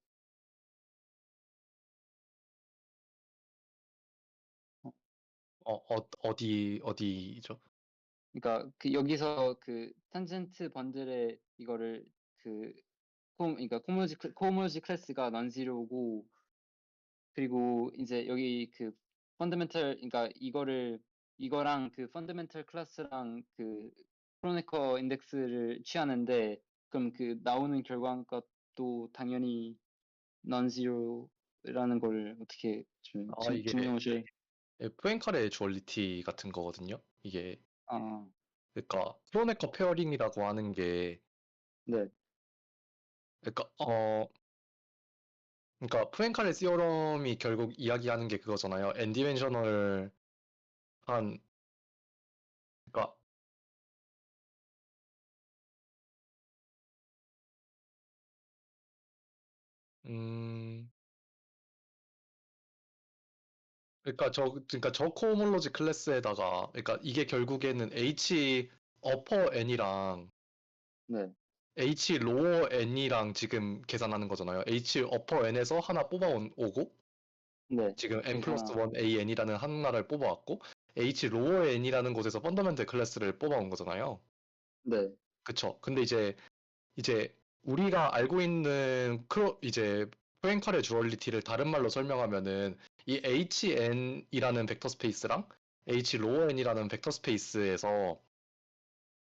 어, 어디죠? 그러니까 여기서 탄젠트 번들의 이거를 그러니까 코모지 클래스가 넌지로고 그리고 이제 여기 펀더멘털 그러니까 이거랑 펀더멘털 클래스랑 크로네커 인덱스를 취하는데 그럼 나오는 결과가 또 당연히 non-zero라는 걸 어떻게 이게 증명하실? 포엔칼의 주얼리티 같은 거거든요. 이게 아, 그러니까 크로네커 페어링이라고 하는 게 네, 그러니까 그러니까 포엔칼의 시어럼이 결국 이야기하는 게 그거잖아요. n 디멘셔널 한 그러니까 음. 그러니까 저 코호몰로지 클래스에다가 그러니까 이게 결국에는 H 어퍼 n이랑 네, H 로어 n이랑 지금 계산하는 거잖아요. H 어퍼 n에서 하나 오고 네. 지금 n 그래서 플러스 하나, 1 a n이라는 하나를 뽑아왔고 H 로어 n이라는 곳에서 펀더멘털 클래스를 뽑아온 거잖아요. 네, 그쵸? 근데 이제 우리가 알고 있는 이제 프랭칼의 주얼리티를 다른 말로 설명하면은 이 HN이라는 벡터 스페이스랑 H 로어 N이라는 벡터 스페이스에서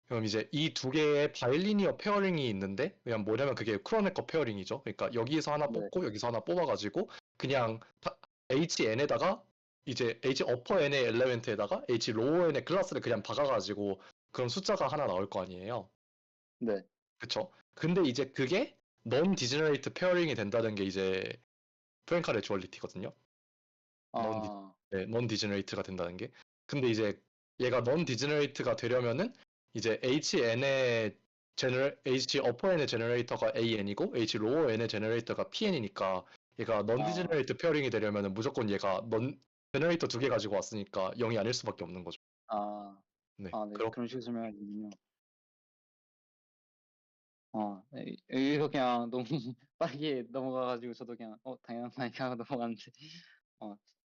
그럼 이제 이 두 개의 바일리니어 페어링이 있는데 그냥 뭐냐면 그게 크로네커 페어링이죠. 그러니까 여기서 하나 네. 뽑고 여기서 하나 뽑아가지고 그냥 HN에다가 이제 H 어퍼 N의 엘레멘트에다가 H 로어 N의 클래스를 그냥 박아가지고 그럼 숫자가 하나 나올 거 아니에요. 네. 그쵸? 근데 이제 그게 non 디제너레이트 페어링이 된다는 게 이제 프랭칼의 주얼리티거든요. non 디, 아, 네, non 디제너레이트가 된다는 게. 근데 이제 얘가 non 디제너레이트가 되려면은 이제 H 어퍼 n의 제너레이터가 AN이고 H 로어 n의 제너레이터가 PN이니까 얘가 non 아, 디제너레이트 페어링이 되려면은 무조건 얘가 non 제너레이터 두 개 가지고 왔으니까 0이 아닐 수밖에 없는 거죠. 아, 네. 아, 네. 그런 식으로 설명하는군요. 네. 여기서 그냥 너무 빠르게 넘어가가지고 저도 그냥 당연하게 하고 넘어갔는데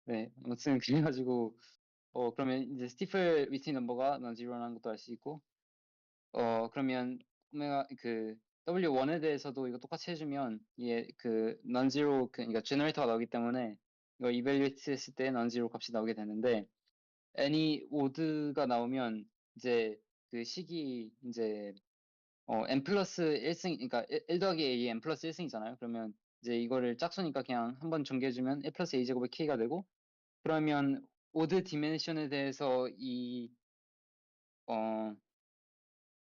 네. 아무튼 그래가지고 그러면 이제 스티플 위치 넘버가 non-zero라는 것도 알 수 있고 그러면 오메가 그 W1에 대해서도 이거 똑같이 해주면 얘 그 non-zero 그러니까 제너레이터가 나오기 때문에 이거 이벨리에이트 했을 때 non-zero 값이 나오게 되는데 any odd가 나오면 이제 그 식이 이제 n 플러스 1승 그러니까 1 더하기 a n 플러스 1승이잖아요. 그러면 이제 이거를 짝수니까 그냥 한번 정리해주면 1 플러스 a 제곱의 k가 되고 그러면 오드 디멘션에 대해서 어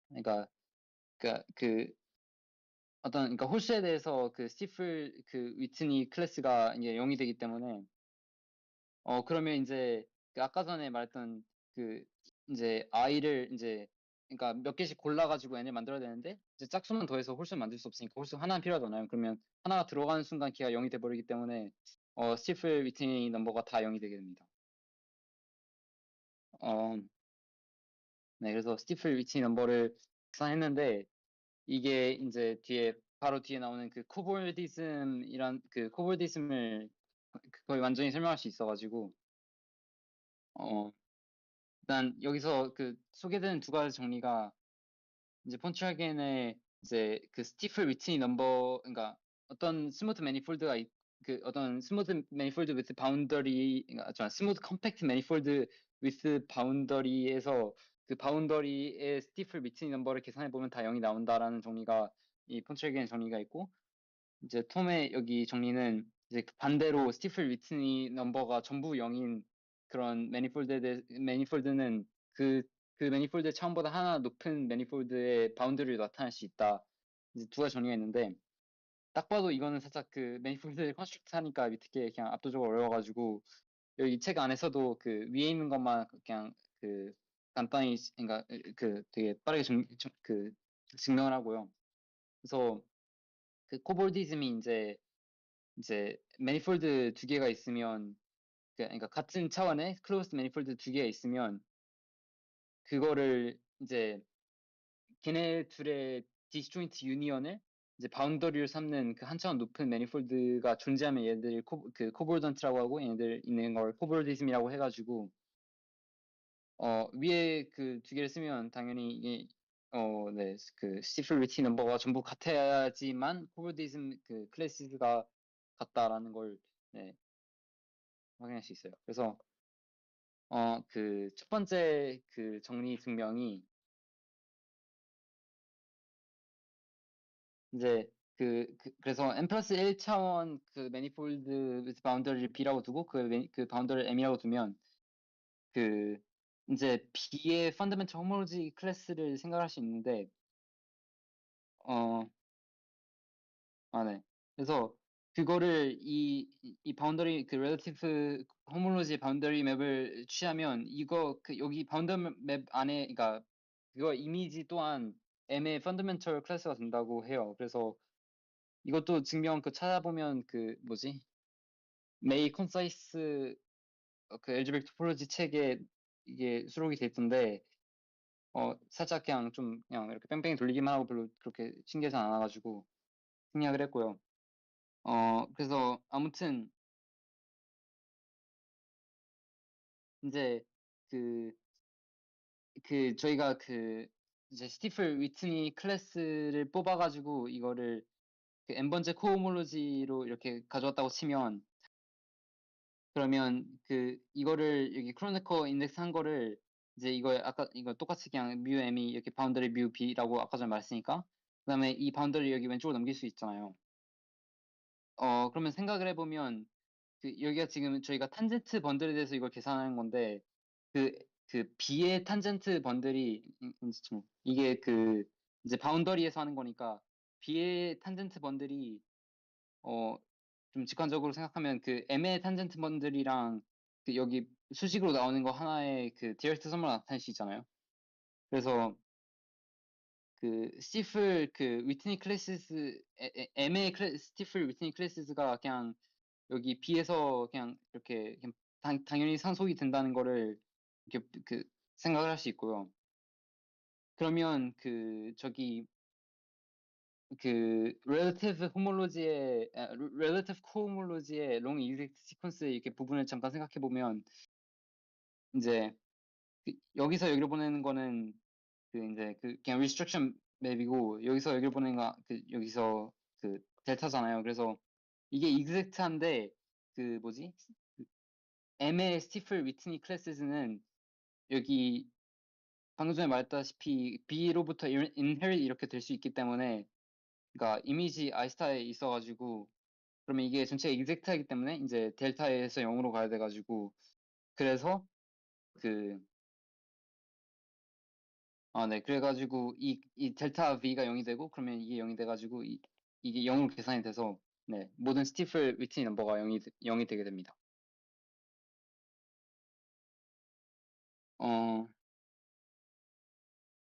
그러니까 그 어떤 그러니까 홀수에 대해서 그 스티플 그 위트니 클래스가 이제 0이 되기 때문에 그러면 이제 그 아까 전에 말했던 그 이제 i를 이제 그러니까 몇 개씩 골라가지고 n을 만들어야 되는데 이제 짝수만 더해서 홀수를 만들 수 없으니까 홀수 하나는 필요하잖아요. 그러면 하나가 들어가는 순간 키가 0이 돼버리기 때문에 스티플 위트니 넘버가 다 0이 되게 됩니다. 어, 네, 그래서 스티플 위트니 넘버를 계산했는데 이게 이제 바로 뒤에 나오는 그 코볼디즘이란 그 코볼디즘을 거의 완전히 설명할 수 있어가지고 일단 여기서 그 소개되는 두 가지 정리가 이제 폰트라겐의 이제 그 스티플 위트니 넘버 그러니까 어떤 스무드 매니폴드가 그 어떤 스무드 매니폴드 with 바운더리 그러니까 스무드 컴팩트 매니폴드 with 바운더리에서 그 바운더리의 스티플 위트니 넘버를 계산해 보면 다 0이 나온다라는 정리가 이 폰트라겐의 정리가 있고 이제 톰의 여기 정리는 이제 반대로 스티플 위트니 넘버가 전부 0인 그런 매니폴드는 그 매니폴드 차원보다 하나 높은 매니폴드의 바운드리를 나타낼 수 있다. 이제 두 가지 정리가 있는데 딱 봐도 이거는 살짝 그 매니폴드 컨스트럭트 하니까 밑에 게 그냥 압도적으로 어려워가지고 여기 책 안에서도 그 위에 있는 것만 그냥 그 간단히 그러니까 그 되게 빠르게 그 증명을 하고요. 그래서 그 코볼디즘이 이제 매니폴드 두 개가 있으면 그러니까 같은 차원의 클로스 매니폴드 두 개가 있으면 그거를 이제 걔네 둘의 디스조인트 유니언을 이제 바운더리를 삼는 그 한 차원 높은 매니폴드가 존재하면 얘들 그 코볼던트라고 하고 얘네들 있는 걸 코볼디즘이라고 해가지고 위에 그 두 개를 쓰면 당연히 이게 네, 그 스티플 위티 넘버가 전부 같아야지만 코볼디즘 그 클래스가 같다라는 걸 네, 확인할 수 있어요. 그래서 그 첫 번째 그 정리 증명이 이제 그래서 n 플러스 1 차원 그 매니폴드 with 바운더리를 b라고 두고 그 바운더리를 m이라고 두면 그 이제 b의 펀더멘털 호모로지 클래스를 생각할 수 있는데 어, 네. 그래서 그거를 이 바운더리 그 렐러티브 호모로지 바운더리 맵을 취하면 이거 그 여기 바운더리 맵 안에 그러니까 그거 이미지 또한 m의 펀더멘털 클래스가 된다고 해요. 그래서 이것도 증명 그 찾아보면 그 뭐지? 메이 콘사이스 그 엘즈베리 토폴로지 책에 이게 수록이 돼 있던데 살짝 그냥 좀 그냥 이렇게 뺑뺑이 돌리기만 하고 별로 그렇게 신기하지 않아가지고 생략을 했고요. 그래서 아무튼 이제 그 저희가 이제 스티플 위트니 클래스를 뽑아가지고 이거를 그 n번째 코호몰로지로 이렇게 가져왔다고 치면 그러면 이거를 여기 크로네커 인덱스 한 거를 이제 이거 똑같이 그냥 뮤 m이 이렇게 바운더리 뮤 b라고 아까 전에 말했으니까 그다음에 이 바운더리 여기 왼쪽으로 넘길 수 있잖아요. 그러면 생각을 해보면 여기가 지금 저희가 탄젠트 번들에 대해서 이걸 계산하는 건데 그 b의 탄젠트 번들이 이게 이제 바운더리에서 하는 거니까 b의 탄젠트 번들이 좀 직관적으로 생각하면 m의 탄젠트 번들이랑 여기 수식으로 나오는 거 하나의 디렉트 선물 나타낼 수 있잖아요. 그래서 스티플 위트니 클래시스 m의 스티플 위트니 클래시스가 그냥 여기 B에서 그냥 이렇게 그냥 당연히 상속이 된다는 거를 이렇게 생각을 할 수 있고요. 그러면 저기 relative homology의 relative cohomology의 long exact sequence 이렇게 부분을 잠깐 생각해 보면 이제 여기서 여기로 보내는 거는 이제 그냥 restriction 맵이고 여기서 여기로 보내는 거 여기서 델타잖아요. 그래서 이게 exact한데 뭐지? M의 스티플 위트니 클래스는 여기 방금 전에 말했다시피 B로부터 inherit 이렇게 될 수 있기 때문에 그러니까 이미지 i스타에 있어가지고 그러면 이게 전체가 exact하기 때문에 이제 델타에서 0으로 가야 돼가지고 그래서 네 그래가지고 이 델타 V가 0이 되고 그러면 이게 0이 돼가지고 이게 0으로 계산이 돼서 네 모든 스티플 위트니 넘버가 0이 되게 됩니다.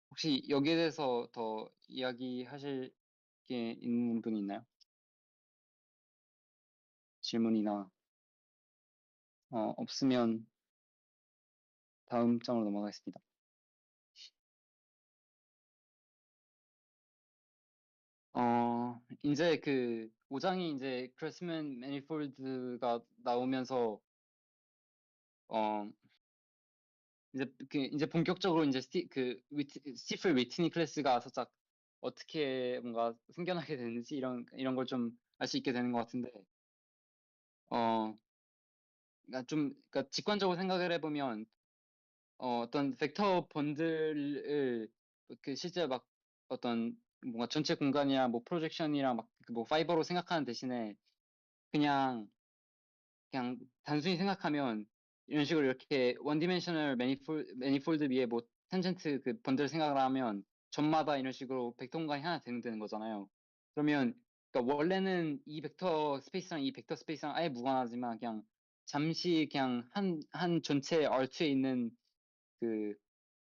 혹시 여기에 대해서 더 이야기하실 게 있는 분이 있나요? 질문이나 없으면 다음 장으로 넘어가겠습니다. 이제 5장이 이제 크레스맨 매니폴드가 나오면서 어 이제 본격적으로 이제 스티플 위트니 클래스가 살짝 어떻게 뭔가 생겨나게 되는지 이런 걸 좀 알 수 있게 되는 것 같은데 그러니까 직관적으로 생각을 해보면 어떤 벡터 번들을 실제 막 어떤 뭔가 전체 공간이랑 뭐 프로젝션이랑 막 뭐 파이버로 생각하는 대신에 그냥 단순히 생각하면 이런 식으로 이렇게 원 디멘셔널 매니폴드 위에 뭐 탄젠트 번들 생각을 하면 점마다 이런 식으로 벡터 공간이 하나 되는 거잖아요. 그러면 그러니까 원래는 이 벡터 스페이스랑 이 벡터 스페이스랑 아예 무관하지만 그냥 잠시 그냥 한 전체 R2에 있는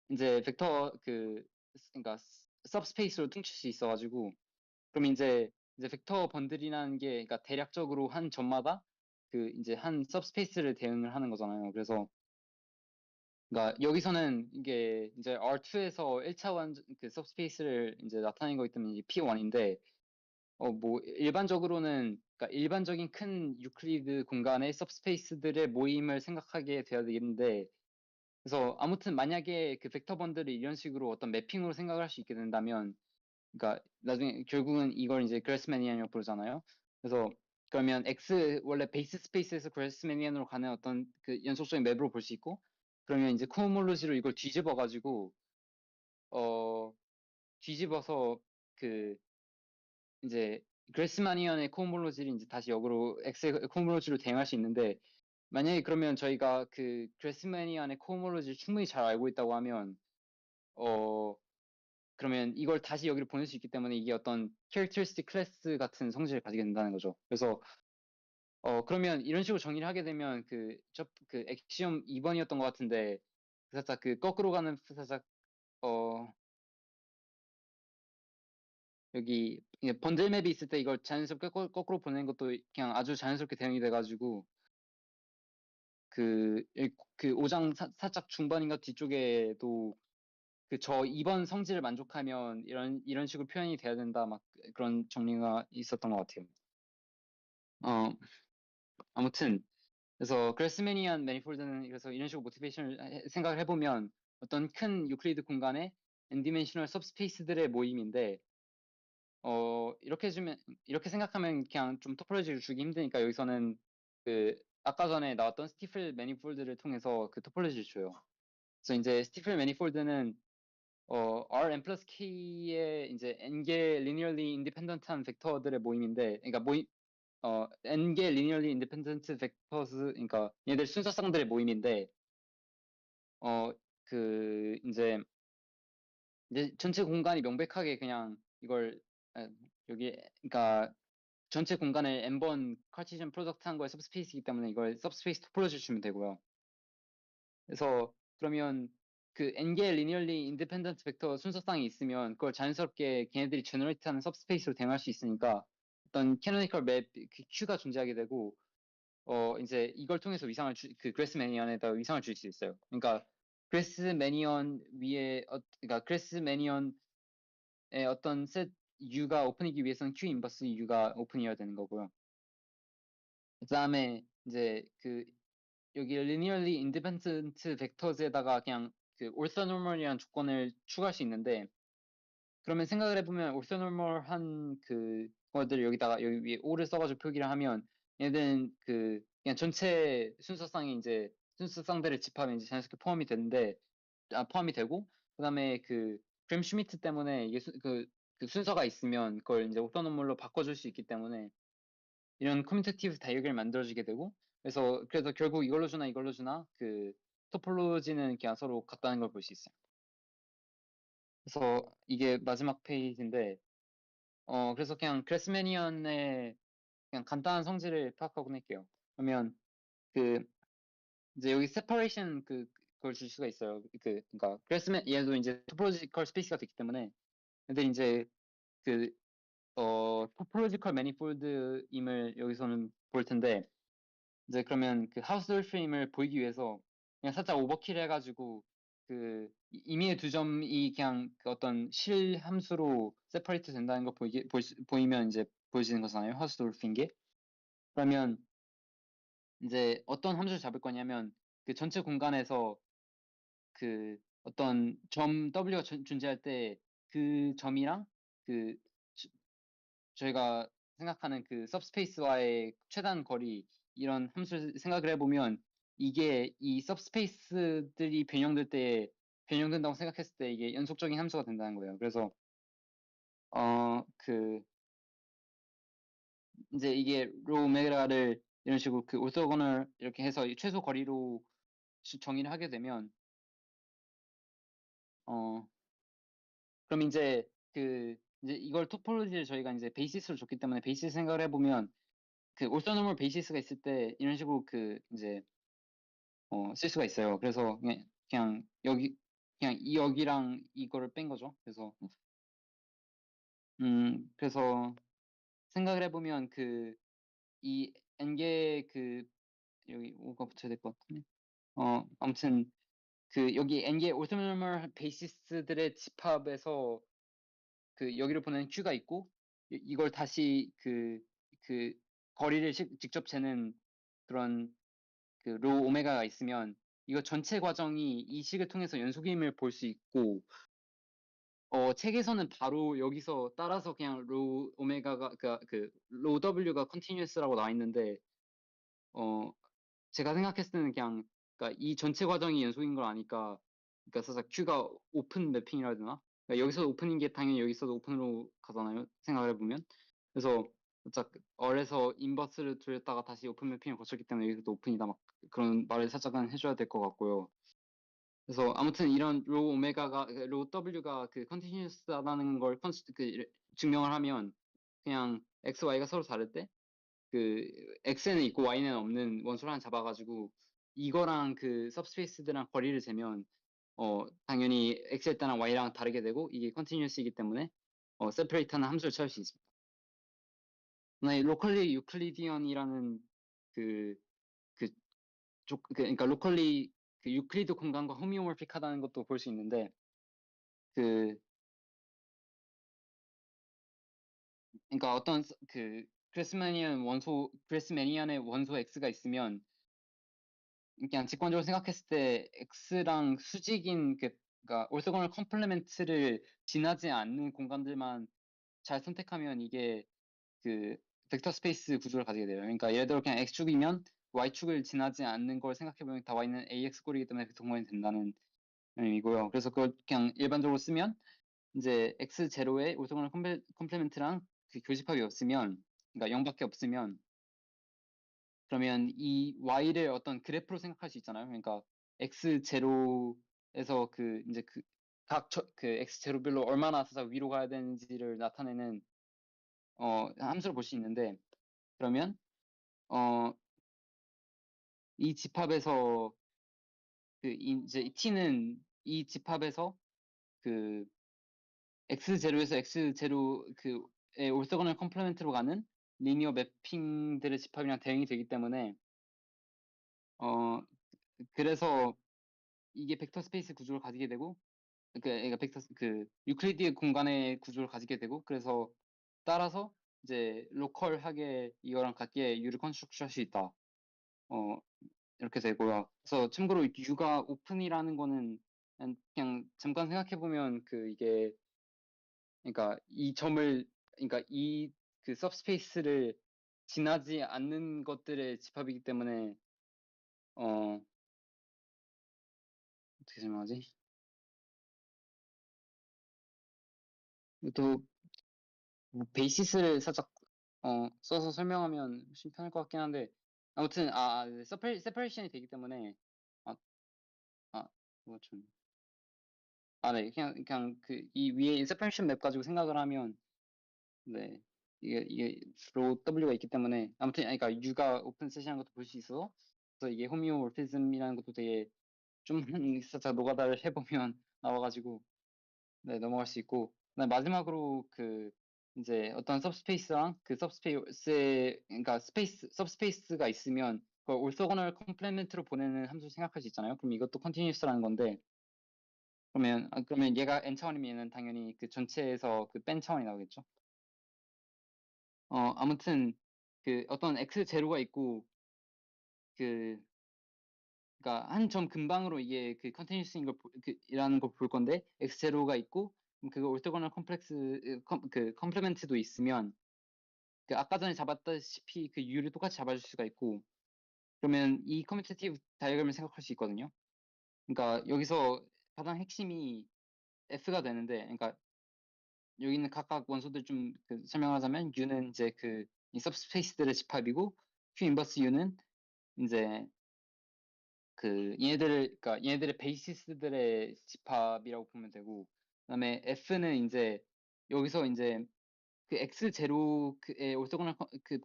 이제 벡터 그러니까 सब스페이스로 퉁칠 수 있어가지고 그럼 이제 벡터 번들이라는 게 그러니까 대략적으로 한 점마다 이제 한 सब스페이스를 대응을 하는 거잖아요. 그래서 그러니까 여기서는 이게 이제 R2에서 1차원 सब스페이스를 이제 나타낸 거기 때문에 이제 P1인데 뭐 일반적으로는 그러니까 일반적인 큰 유클리드 공간의 सब스페이스들의 모임을 생각하게 돼야 되겠는데 그래서 아무튼 만약에 벡터 번들을 이런 식으로 어떤 매핑으로 생각을 할 수 있게 된다면 그러니까 나중에 결국은 이걸 이제 그레스매니안이라고 부르잖아요. 그래서 그러면 X 원래 베이스 스페이스에서 그레스매니안으로 가는 어떤 연속적인 맵으로 볼 수 있고 그러면 이제 코호몰로지로 이걸 뒤집어 가지고 뒤집어서 이제 그레스마니안의 코호몰로지를 이제 다시 역으로 X의 코호몰로지로 대응할 수 있는데 만약에 그러면 저희가 그레스마니안의 코호몰로지를 충분히 잘 알고 있다고 하면 그러면 이걸 다시 여기로 보낼 수 있기 때문에 이게 어떤 characteristic class 같은 성질을 가지게 된다는 거죠. 그래서 그러면 이런 식으로 정의를 하게 되면 엑시엄 2번이었던 것 같은데 살짝 거꾸로 가는 살짝 여기 이게 번들 맵이 있을 때 이걸 자연스럽게 거꾸로 보내는 것도 그냥 아주 자연스럽게 대응이 돼가지고 그 5장 살짝 중반인가 뒤쪽에도 그 저 2번 성질을 만족하면 이런 식으로 표현이 돼야 된다 막 그런 정리가 있었던 것 같아요. 아무튼 그래서 그레스매니안 매니폴드는 그래서 이런 식으로 모티베이션을 생각을 해보면 어떤 큰 유클리드 공간의 n디멘셔널 सब스페이스들의 모임인데 이렇게 생각하면 그냥 좀 토폴로지를 주기 힘드니까 여기서는 그 아까 전에 나왔던 스티플 매니폴드를 통해서 그 토폴로지를 줘요. 그래서 이제 스티플 매니폴드는 Rn 플러스 K의 이제 n개 linearly independent한 벡터들의 모임인데, 그러니까 n개 linearly independent vectors, 그러니까 얘들 순서쌍들의 모임인데, 이제 전체 공간이 명백하게 그냥 이걸 아, 여기 그러니까 전체 공간을 n번 카르티전 프로덕트 한 거에 सब스페이스이기 때문에 이걸 सब스페이스 토폴로지 주면 되고요. 그래서 그러면 그 n개 linearly independent 벡터 순서쌍이 있으면 그걸 자연스럽게 걔네들이 제너레이트하는 सब스페이스로 대응할 수 있으니까 어떤 캐노니컬 맵 Q가 존재하게 되고 이제 이걸 통해서 그 그레스 매니언에다 위상을 줄 수 있어요. 그러니까 그레스 매니언 위에 그러니까 그레스 매니언의 어떤 셋 U가 오픈이기 위해서는 Q 인버스 U가 오픈이어야 되는 거고요. 그다음에 이제 여기 linearly independent vectors에다가 그냥 그 orthonormal이라는 조건을 추가할 수 있는데 그러면 생각을 해보면 orthonormal한 그 거들을 여기 위에 O를 써가지고 표기를 하면 얘는 그냥 전체 순서쌍이 이제 순서쌍들의 집합에 이제 자연스럽게 포함이 되고 그다음에 그램 슈미트 때문에 이게 그 순서가 있으면 그걸 이제 orthonormal로 바꿔줄 수 있기 때문에 이런 커뮤니티브 다이어그램을 만들어지게 되고 그래서 결국 이걸로 주나 그 토폴로지는 그냥 서로 같다는 걸 볼 수 있어요. 그래서 이게 마지막 페이지인데 그래서 그냥 그레스매니언의 그냥 간단한 성질을 파악하고 낼게요. 그러면 이제 여기 세퍼레이션 그걸 줄 수가 있어요. 그러니까 얘도 이제 토폴로지컬 스페이스가 됐기 때문에 근데 이제 토폴로지컬 매니폴드임을 여기서는 볼 텐데 이제 그러면 그 하우스돌 프레임을 보이기 위해서 그냥 살짝 오버킬 해가지고 임의의 두 점이 그냥 어떤 실 함수로 세퍼레이트 된다는 거 보이면 이제 보여지는 거잖아요. 하우스돌프인 게. 그러면 이제 어떤 함수를 잡을 거냐면 그 전체 공간에서 어떤 점 W가 존재할 때 그 점이랑 그 저희가 생각하는 그 सब스페이스와의 최단 거리 이런 함수를 생각을 해보면 이게 이 सब스페이스들이 변형된다고 생각했을 때 이게 연속적인 함수가 된다는 거예요. 그래서 이제 이게 로 오메가를 이런 식으로 그 오토고널 이렇게 해서 최소 거리로 정의를 하게 되면 그럼 이제 이제 이걸 토폴로지를 저희가 이제 베이시스로 줬기 때문에 베이시스 생각을 해보면 그 orthonormal 베이시스가 있을 때 이런 식으로 이제 쓸 수가 있어요. 그래서 그냥 그냥 여기랑 이거를 뺀 거죠. 그래서 생각을 해보면 이 n개 여기 5가 붙여야 될 것 같은데 아무튼 여기 n개 orthonormal 베이시스들의 집합에서 여기를 보내는 Q가 있고 이걸 다시 거리를 직접 재는 그런 로 오메가가 있으면 이거 전체 과정이 이 식을 통해서 연속임을 볼 수 있고 책에서는 바로 여기서 따라서 그냥 로 오메가가 로 W가 컨티뉴어스라고 나와 있는데 제가 생각했을 때는 그냥 그러니까 이 전체 과정이 연속인 걸 아니까 그러니까 살짝 Q가 오픈 매핑이라 해야 되나? 그러니까 여기서 오픈인 게 당연히 여기서도 오픈으로 가잖아요. 생각을 해보면. 그래서 살짝 얼에서 인버스를 돌렸다가 다시 오픈 매핑을 거쳤기 때문에 여기서도 오픈이다 막 그런 말을 살짝은 해줘야 될 것 같고요. 그래서 아무튼 이런 로 W가 컨티뉴스하다는 걸 증명을 하면 그냥 X, Y가 서로 다를 때 X에는 있고 Y는 없는 원소를 하나 잡아가지고 이거랑 सब스페이스들랑 거리를 재면 당연히 X일 때랑 Y랑 다르게 되고 이게 컨티뉴스이기 때문에 세퍼레이트하는 함수를 찾을 수 있습니다. 네, 로컬리 유클리디언이라는 그, 그, 그러니까 로컬리 그 유클리드 공간과 호미오모픽하다는 것도 볼 수 있는데, 그, 그러니까 어떤 그레스매니안의 원소 x가 있으면 그냥 직관적으로 생각했을 때 x랑 수직인 그러니까 orthogonal complement를 지나지 않는 공간들만 잘 선택하면 이게 그 벡터 스페이스 구조를 가지게 돼요. 그러니까 예를 들어 그냥 x축이면 y축을 지나지 않는 걸 생각해보면 다 y는 ax 꼴이기 때문에 벡터 공간이 된다는 의미고요. 그래서 그걸 그냥 일반적으로 쓰면 이제 x 제로에 orthogonal complement랑 그 교집합이 없으면, 그러니까 0밖에 없으면, 그러면 이 y를 어떤 그래프로 생각할 수 있잖아요. 그러니까 x 제로에서 그 이제 그 x 제로별로 얼마나 살짝 위로 가야 되는지를 나타내는 함수를 볼 수 있는데, 그러면 이 집합에서 이제 이 t는 이 집합에서 그 x 제로에서 x 제로 그의 올서고널 컴플레멘트로 가는 리니어 매핑들의 집합이랑 대응이 되기 때문에 그래서 이게 벡터 스페이스 구조를 가지게 되고, 그러니까 유클리드 공간의 구조를 가지게 되고, 그래서 따라서 이제 로컬하게 이거랑 같게 U를 컨스트럭트 할 수 있다. 이렇게 되고요. 그래서 참고로 U가 오픈이라는 거는 그냥 잠깐 생각해 보면 이게 그러니까 이 점을 그러니까 이 그 सब스페이스를 지나지 않는 것들의 집합이기 때문에 어떻게 설명하지? 또 베이시스를 살짝 써서 설명하면 훨씬 편할 것 같긴 한데, 아무튼 세퍼레이션이 되기 때문에 아, 뭐 좀, 네, 그냥 이 위에 세퍼레이션 맵 가지고 생각을 하면, 네, 이게 주로 W가 있기 때문에, 아무튼 그러니까 U가 오픈 셋이라는 것도 볼 수 있어. 그래서 이게 호미오몰피즘이라는 것도 되게 좀 살짝 노가다를 해보면 나와가지고, 네, 넘어갈 수 있고, 그다음에 마지막으로 이제 어떤 सब스페이스랑 그 सब스페이스의 그러니까 सब스페이스가 있으면 그걸 올소고널 컴플레멘트로 보내는 함수 생각할 수 있잖아요. 그럼 이것도 컨티뉴스라는 건데, 그러면 얘가 n 차원이면 얘는 당연히 그 전체에서 그 뺀 차원이 나오겠죠. 아무튼 어떤 x 제로가 있고 그 그러니까 한 점 근방으로 이게 컨티뉴스인 이라는 걸 볼 건데, x 제로가 있고 그거 올토고널 컴플레멘트도 있으면 아까 전에 잡았다시피 u를 똑같이 잡아줄 수가 있고, 그러면 이 커뮤테이티브 다이어그램을 생각할 수 있거든요. 그러니까 여기서 가장 핵심이 f가 되는데, 그러니까 여기 있는 각각 원소들 좀 설명하자면 u는 이제 이 सब스페이스들의 집합이고, q 인버스 u는 이제 그러니까 얘네들의 베이시스들의 집합이라고 보면 되고, 그다음에 f는 이제 여기서 이제 x 제로의 오토고널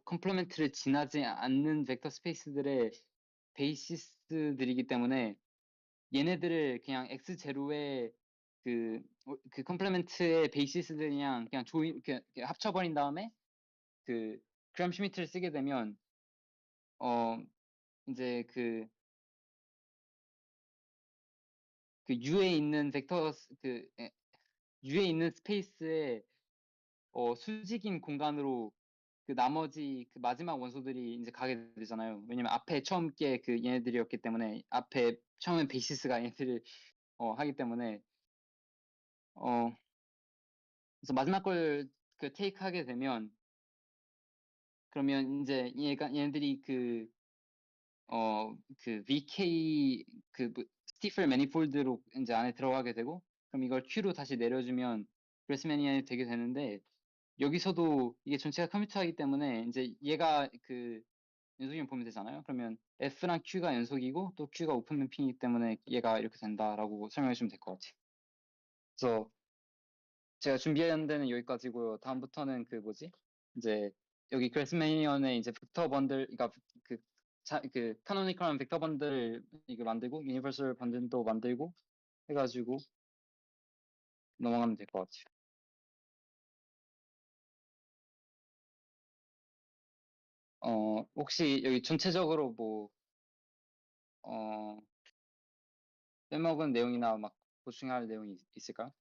컴플레멘트를 지나지 않는 벡터 스페이스들의 베이시스들이기 때문에 얘네들을 그냥 x 제로의 그 컴플레멘트의 베이시스들이랑 그냥 합쳐버린 다음에 그램 슈미트를 쓰게 되면 이제 U에 있는 U에 있는 스페이스에 수직인 공간으로 나머지 마지막 원소들이 이제 가게 되잖아요. 왜냐면 앞에 처음 게 얘네들이었기 때문에, 앞에 처음에 베이시스가 얘네들을 하기 때문에 그래서 마지막 걸 테이크 하게 되면, 그러면 이제 얘네들이 VK 스티플 매니폴드로 이제 안에 들어가게 되고, 그럼 이걸 Q로 다시 내려주면 그레스매니안이 되게 되는데, 여기서도 이게 전체가 컴퓨터이기 때문에 이제 얘가 연속이면 보면 되잖아요. 그러면 F랑 Q가 연속이고 또 Q가 오픈 매핑이기 때문에 얘가 이렇게 된다라고 설명해 주면 될 것 같아요. 그래서 제가 준비한 데는 여기까지고요. 다음부터는 이제 여기 그레스매니언의 이제 벡터 번들, 그러니까 카노니컬한 벡터 번들을 이거 만들고 유니버설 번들도 만들고 해가지고 넘어가면 될 것 같아요. 혹시 여기 전체적으로 뭐, 어, 빼먹은 내용이나 막 보충할 내용이 있을까?